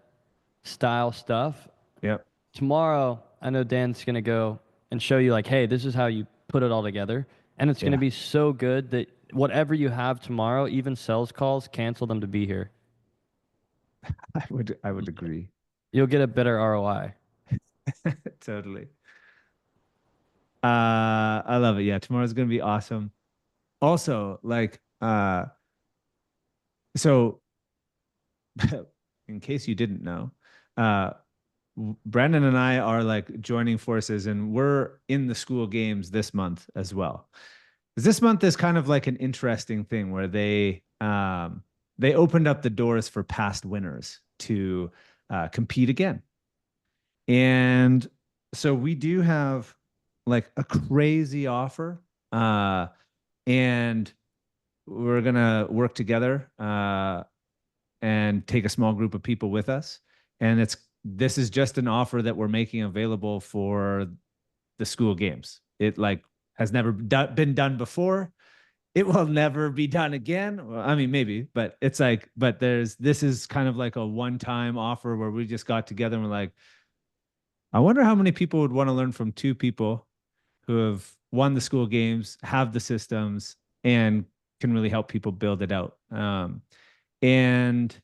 style stuff. Yep. Tomorrow, I know Dan's gonna go and show you like, hey, this is how you put it all together. And it's gonna Yeah. be so good that whatever you have tomorrow, even sales calls, cancel them to be here. I would agree. You'll get a better ROI. Totally. I love it. Yeah, tomorrow's gonna be awesome. Also, like, so in case you didn't know, uh, Brandon and I are like joining forces, and we're in the Skool games this month as well. This month is kind of like an interesting thing where they opened up the doors for past winners to compete again, and so we do have like a crazy offer, and we're gonna work together and take a small group of people with us. And this is just an offer that we're making available for the Skool games. It like has never been done before. It will never be done again. Well, I mean, maybe, but it's like, but this is kind of like a one-time offer where we just got together and we're like, I wonder how many people would want to learn from two people who have won the Skool games, have the systems, and can really help people build it out. And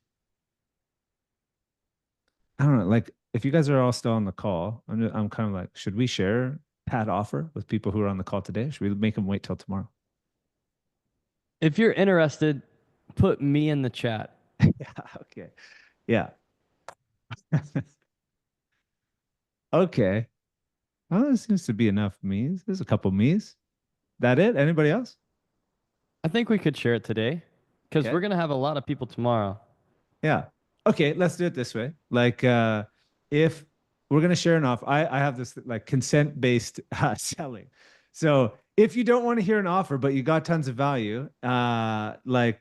I don't know, like if you guys are all still on the call, I'm kind of like, should we share that offer with people who are on the call today? Should we make them wait till tomorrow? If you're interested, put me in the chat. Yeah. Okay. Yeah. Okay. Well, there seems to be enough me's. There's a couple me's. That it? Anybody else? I think we could share it today because we're Okay. gonna have a lot of people tomorrow. Yeah. Okay, let's do it this way. Like if we're gonna share an offer, I have this like consent-based selling. So if you don't want to hear an offer, but you got tons of value, like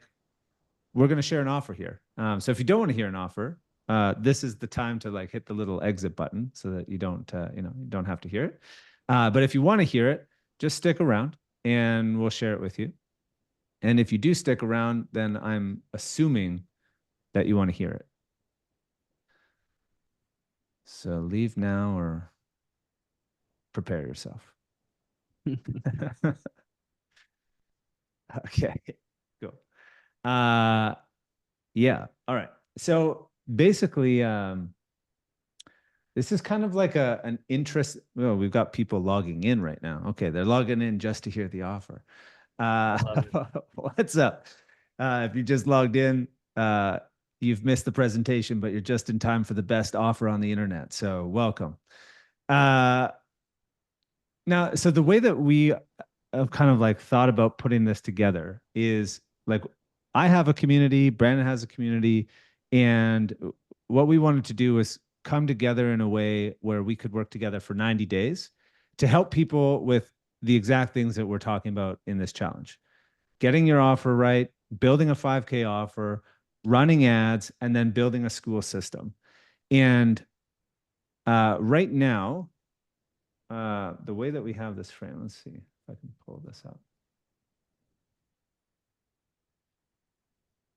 we're gonna share an offer here. So if you don't want to hear an offer, this is the time to like hit the little exit button so that you don't you don't have to hear it. But if you want to hear it, just stick around and we'll share it with you. And if you do stick around, then I'm assuming that you want to hear it. So leave now or prepare yourself. Okay, cool. Yeah, all right. So basically, this is kind of like an interest. Well, we've got people logging in right now. Okay, they're logging in just to hear the offer. Uh, Love it. what's up? If you just logged in, you've missed the presentation, but you're just in time for the best offer on the internet. So welcome. Uh, Now, so the way that we have kind of like thought about putting this together is like I have a community, Brandon has a community, and what we wanted to do was come together in a way where we could work together for 90 days to help people with the exact things that we're talking about in this challenge. Getting your offer right, building a 5K offer, running ads, and then building a school system. And right now, the way that we have this frame, let's see if I can pull this up.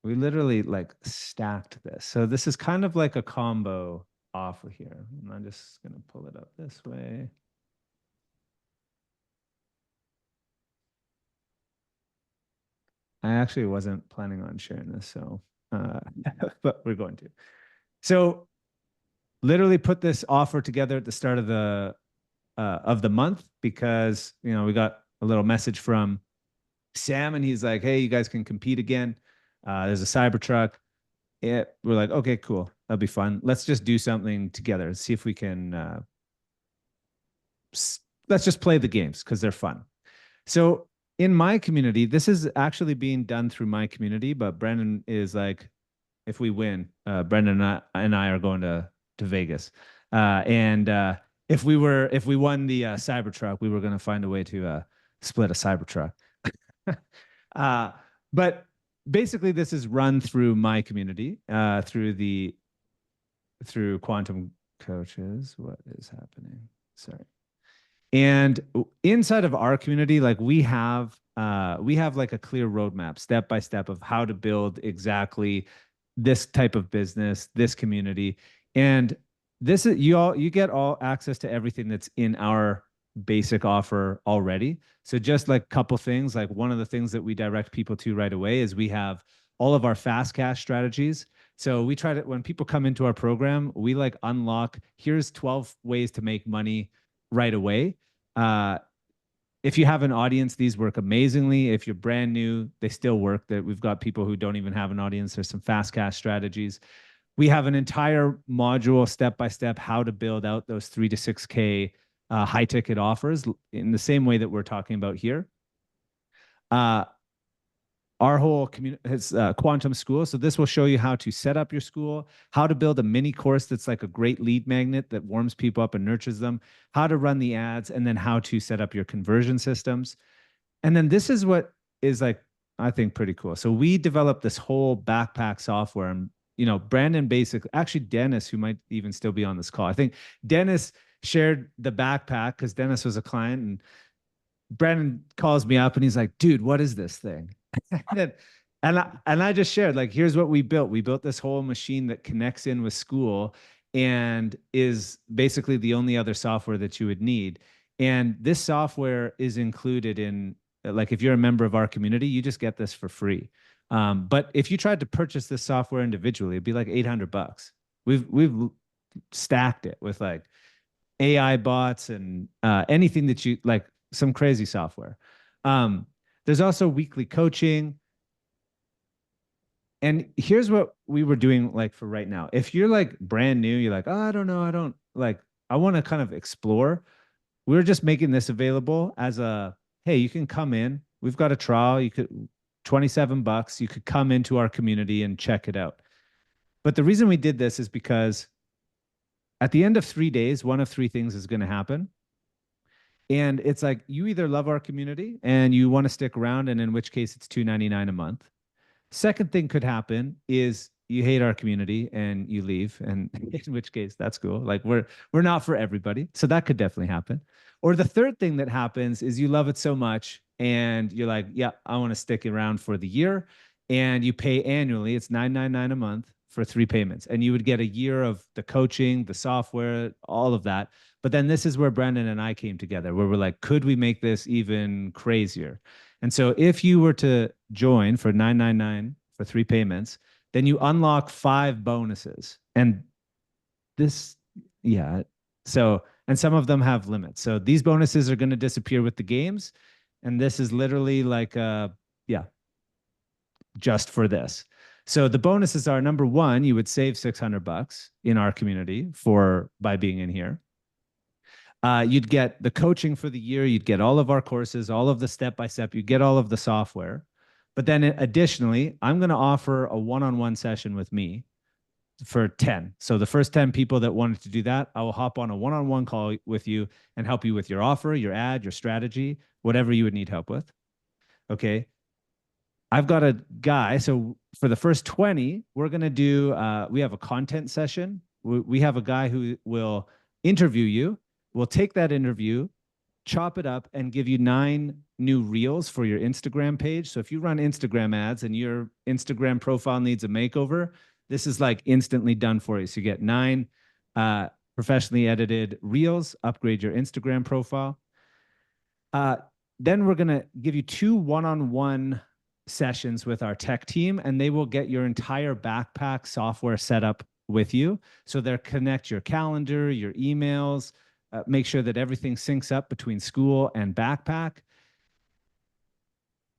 We literally like stacked this. So this is kind of like a combo offer here. And I'm just going to pull it up this way. I actually wasn't planning on sharing this, so but we're going to. So literally put this offer together at the start of the month because we got a little message from Sam and he's like, "Hey, you guys can compete again. There's a Cybertruck." Yeah, we're like, "Okay, cool. That'll be fun. Let's just do something together. See if we can. Let's just play the games because they're fun." So in my community, this is actually being done through my community, but Brendan is like, if we win, Brendan and I are going to Vegas, and if we won the Cybertruck, we were going to find a way to split a Cybertruck. uh, but basically, this is run through my community, through Quantum Coaches. What is happening? Sorry. And inside of our community, like we have like a clear roadmap, step by step of how to build exactly this type of business, this community. And this is you get all access to everything that's in our basic offer already. So just like a couple things, like one of the things that we direct people to right away is we have all of our fast cash strategies. So we try to, when people come into our program, we like unlock, here's 12 ways to make money right away. Uh, if you have an audience, these work amazingly. If you're brand new, they still work. That we've got people who don't even have an audience. There's some fast cash strategies. We have an entire module step by step how to build out those 3 to 6K high ticket offers in the same way that we're talking about here. Our whole community is Quantum School. So this will show you how to set up your school, how to build a mini course that's like a great lead magnet that warms people up and nurtures them, how to run the ads, and then how to set up your conversion systems. And then this is what is like, I think, pretty cool. So we developed this whole backpack software. And, Brandon basically, actually Dennis, who might even still be on this call. I think Dennis shared the backpack because Dennis was a client and Brandon calls me up and he's like, "Dude, what is this thing?" and I just shared like, here's what we built. We built this whole machine that connects in with Skool and is basically the only other software that you would need. And this software is included in, like, if you're a member of our community, you just get this for free. But if you tried to purchase this software individually, it'd be like $800. We've stacked it with like AI bots and anything that you like, some crazy software. There's also weekly coaching. And here's what we were doing like for right now. If you're like brand new, you're like, "Oh, I don't know. I don't like, I want to kind of explore." We're just making this available as a, hey, you can come in. We've got a trial. You could, $27. You could come into our community and check it out. But the reason we did this is because at the end of 3 days, one of three things is going to happen. And it's like you either love our community and you want to stick around, and in which case it's $2.99 a month. Second thing could happen is you hate our community and you leave, and in which case that's cool. Like we're not for everybody. So that could definitely happen. Or the third thing that happens is you love it so much and you're like, yeah, I want to stick around for the year. And you pay annually. It's 999 a month for 3 payments. And you would get a year of the coaching, the software, all of that. But then this is where Brandon and I came together, where we're like, could we make this even crazier? And so if you were to join for 999 for 3 payments, then you unlock 5 bonuses. And this, yeah. So, and some of them have limits. So these bonuses are going to disappear with the games. And this is literally like, yeah, just for this. So the bonuses are number one, you would save $600 in our community for by being in here. You'd get the coaching for the year. You'd get all of our courses, all of the step by step. You get all of the software. But then additionally, I'm going to offer a one-on-one session with me for 10. So the first 10 people that wanted to do that, I will hop on a one-on-one call with you and help you with your offer, your ad, your strategy, whatever you would need help with. Okay. I've got a guy. So for the first 20, we're going to do, we have a content session. We have a guy who will interview you. We'll take that interview, chop it up, and give you 9 new reels for your Instagram page. So if you run Instagram ads and your Instagram profile needs a makeover, this is like instantly done for you. So you get 9 professionally edited reels, upgrade your Instagram profile. Then we're going to give you 2 one-on-one sessions with our tech team, and they will get your entire backpack software set up with you. So they'll connect your calendar, your emails, make sure that everything syncs up between Skool and backpack.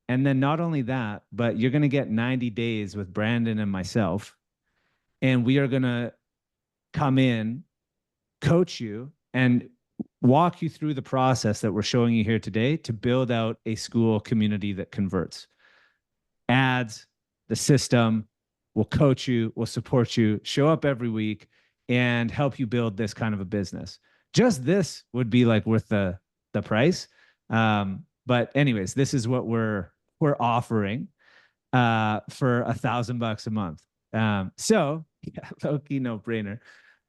And then not only that, but you're going to get 90 days with Brandon and myself. And we are going to come in, coach you, and walk you through the process that we're showing you here today to build out a Skool community that converts. Ads, the system, will coach you, will support you, show up every week, and help you build this kind of a business. Just this would be like worth the price. But anyways, this is what we're offering for $1,000 a month. So yeah, low-key no-brainer.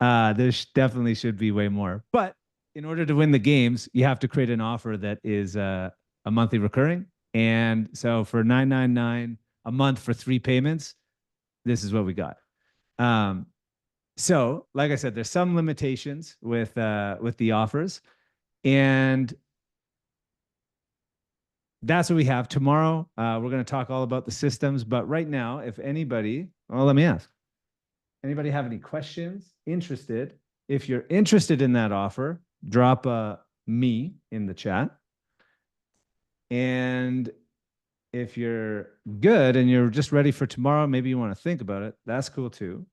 There definitely should be way more. But in order to win the games, you have to create an offer that is a monthly recurring. And so for $999 a month for 3 payments, this is what we got. So like I said, there's some limitations with the offers, and that's what we have tomorrow. We're going to talk all about the systems, but right now, if anybody, well, let me ask, anybody have any questions, interested? If you're interested in that offer, drop a me in the chat. And if you're good and you're just ready for tomorrow, maybe you want to think about it, that's cool too.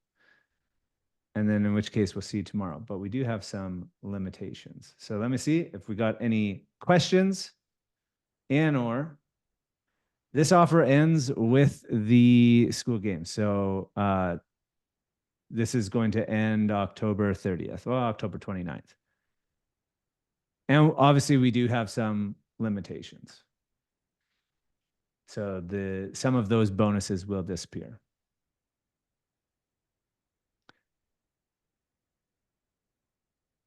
And then in which case we'll see you tomorrow. But we do have some limitations. So let me see if we got any questions. And or this offer ends with the Skool game. So this is going to end October 30th, or October 29th. And obviously we do have some limitations. So some of those bonuses will disappear.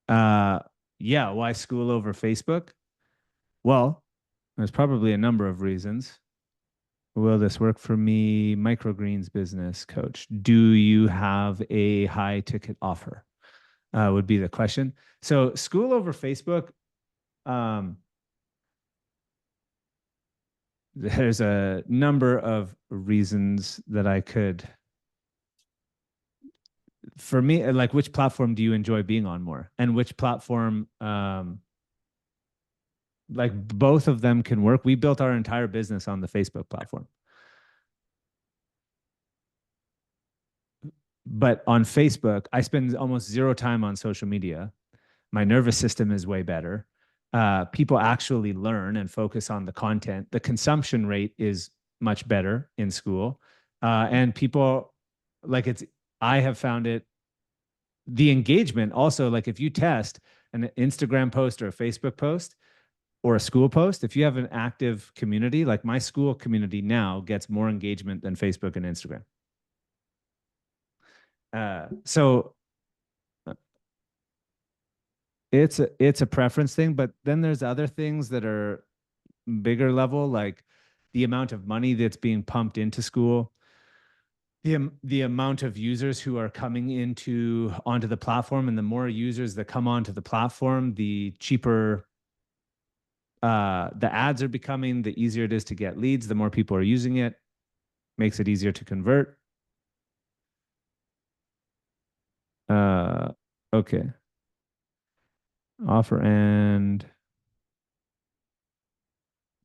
Yeah, why Skool over Facebook? Well, there's probably a number of reasons. Will this work for me? Microgreens business coach. Do you have a high ticket offer? Would be the question. So Skool over Facebook, there's a number of reasons that I could, for me, like which platform do you enjoy being on more? And which platform, like both of them can work. We built our entire business on the Facebook platform. But on Facebook, I spend almost 0 time on social media. My nervous system is way better. People actually learn and focus on the content. The consumption rate is much better in Skool. And people like I have found it, the engagement also, like if you test an Instagram post or a Facebook post or a Skool post, if you have an active community, like my Skool community now gets more engagement than Facebook and Instagram. So it's a preference thing, but then there's other things that are bigger level, like the amount of money that's being pumped into Skool, the amount of users who are coming into onto the platform, and the more users that come onto the platform, the cheaper the ads are becoming, the easier it is to get leads, the more people are using it, makes it easier to convert. Uh, okay. Offer and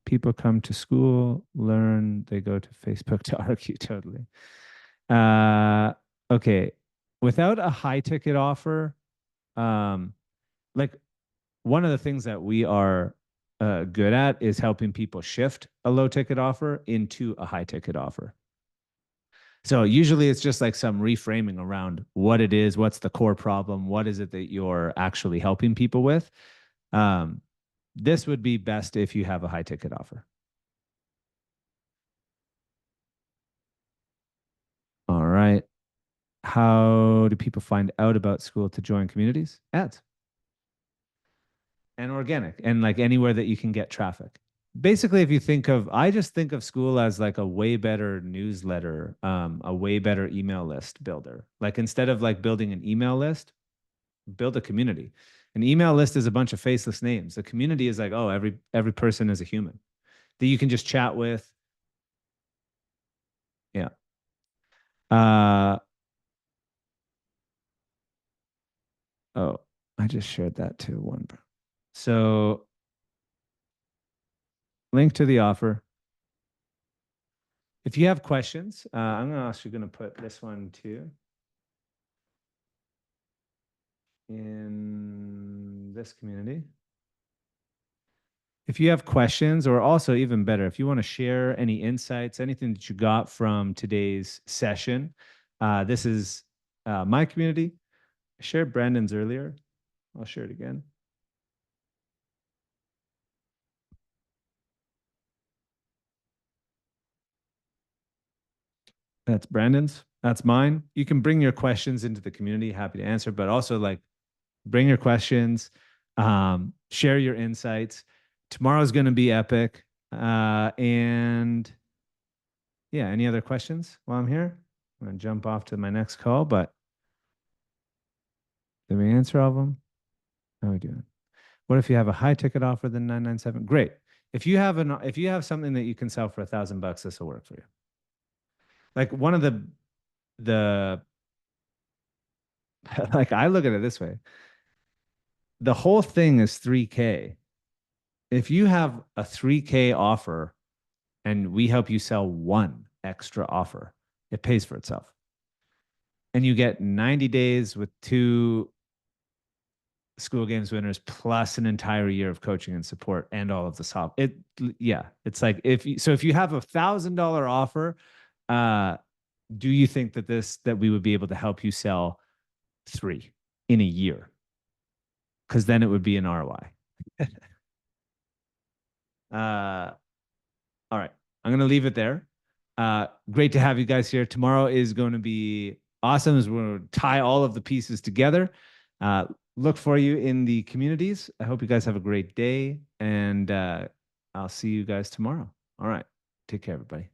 people come to Skool, learn, they go to Facebook to argue totally. Uh, okay. Without a high ticket offer, um, like one of the things that we are good at is helping people shift a low ticket offer into a high ticket offer. So usually it's just like some reframing around what it is, what's the core problem, what is it that you're actually helping people with. Um, this would be best if you have a high ticket offer. All right. How do people find out about Skool to join communities? Ads and organic and like anywhere that you can get traffic. Basically, if you think of, I just think of Skool as like a way better newsletter, a way better email list builder. Like instead of like building an email list, build a community. An email list is a bunch of faceless names. A community is like, oh, every person is a human that you can just chat with. Yeah. Uh, oh, I just shared that to one. So link to the offer. If you have questions, I'm also going to put this one too in this community. If you have questions, or also even better, if you want to share any insights, anything that you got from today's session, this is my community. I shared Brandon's earlier. I'll share it again. That's Brandon's. That's mine. You can bring your questions into the community. Happy to answer, but also like bring your questions, share your insights. Tomorrow's going to be epic. And yeah, any other questions while I'm here? I'm going to jump off to my next call, but did we answer all of them? How are we doing? What if you have a high ticket offer than 997? Great. If you have something that you can sell for $1,000, this will work for you. Like one of the like I look at it this way. The whole thing is 3K. If you have a 3K offer and we help you sell one extra offer, it pays for itself. And you get 90 days with two Skool Games winners plus an entire year of coaching and support and all of the soft. Yeah, it's like if you have $1,000 offer, do you think that we would be able to help you sell 3 in a year? Because then it would be an ROI. All right. I'm going to leave it there. Great to have you guys here. Tomorrow is going to be awesome as we're going to tie all of the pieces together. Look for you in the communities. I hope you guys have a great day, and I'll see you guys tomorrow. All right. Take care, everybody.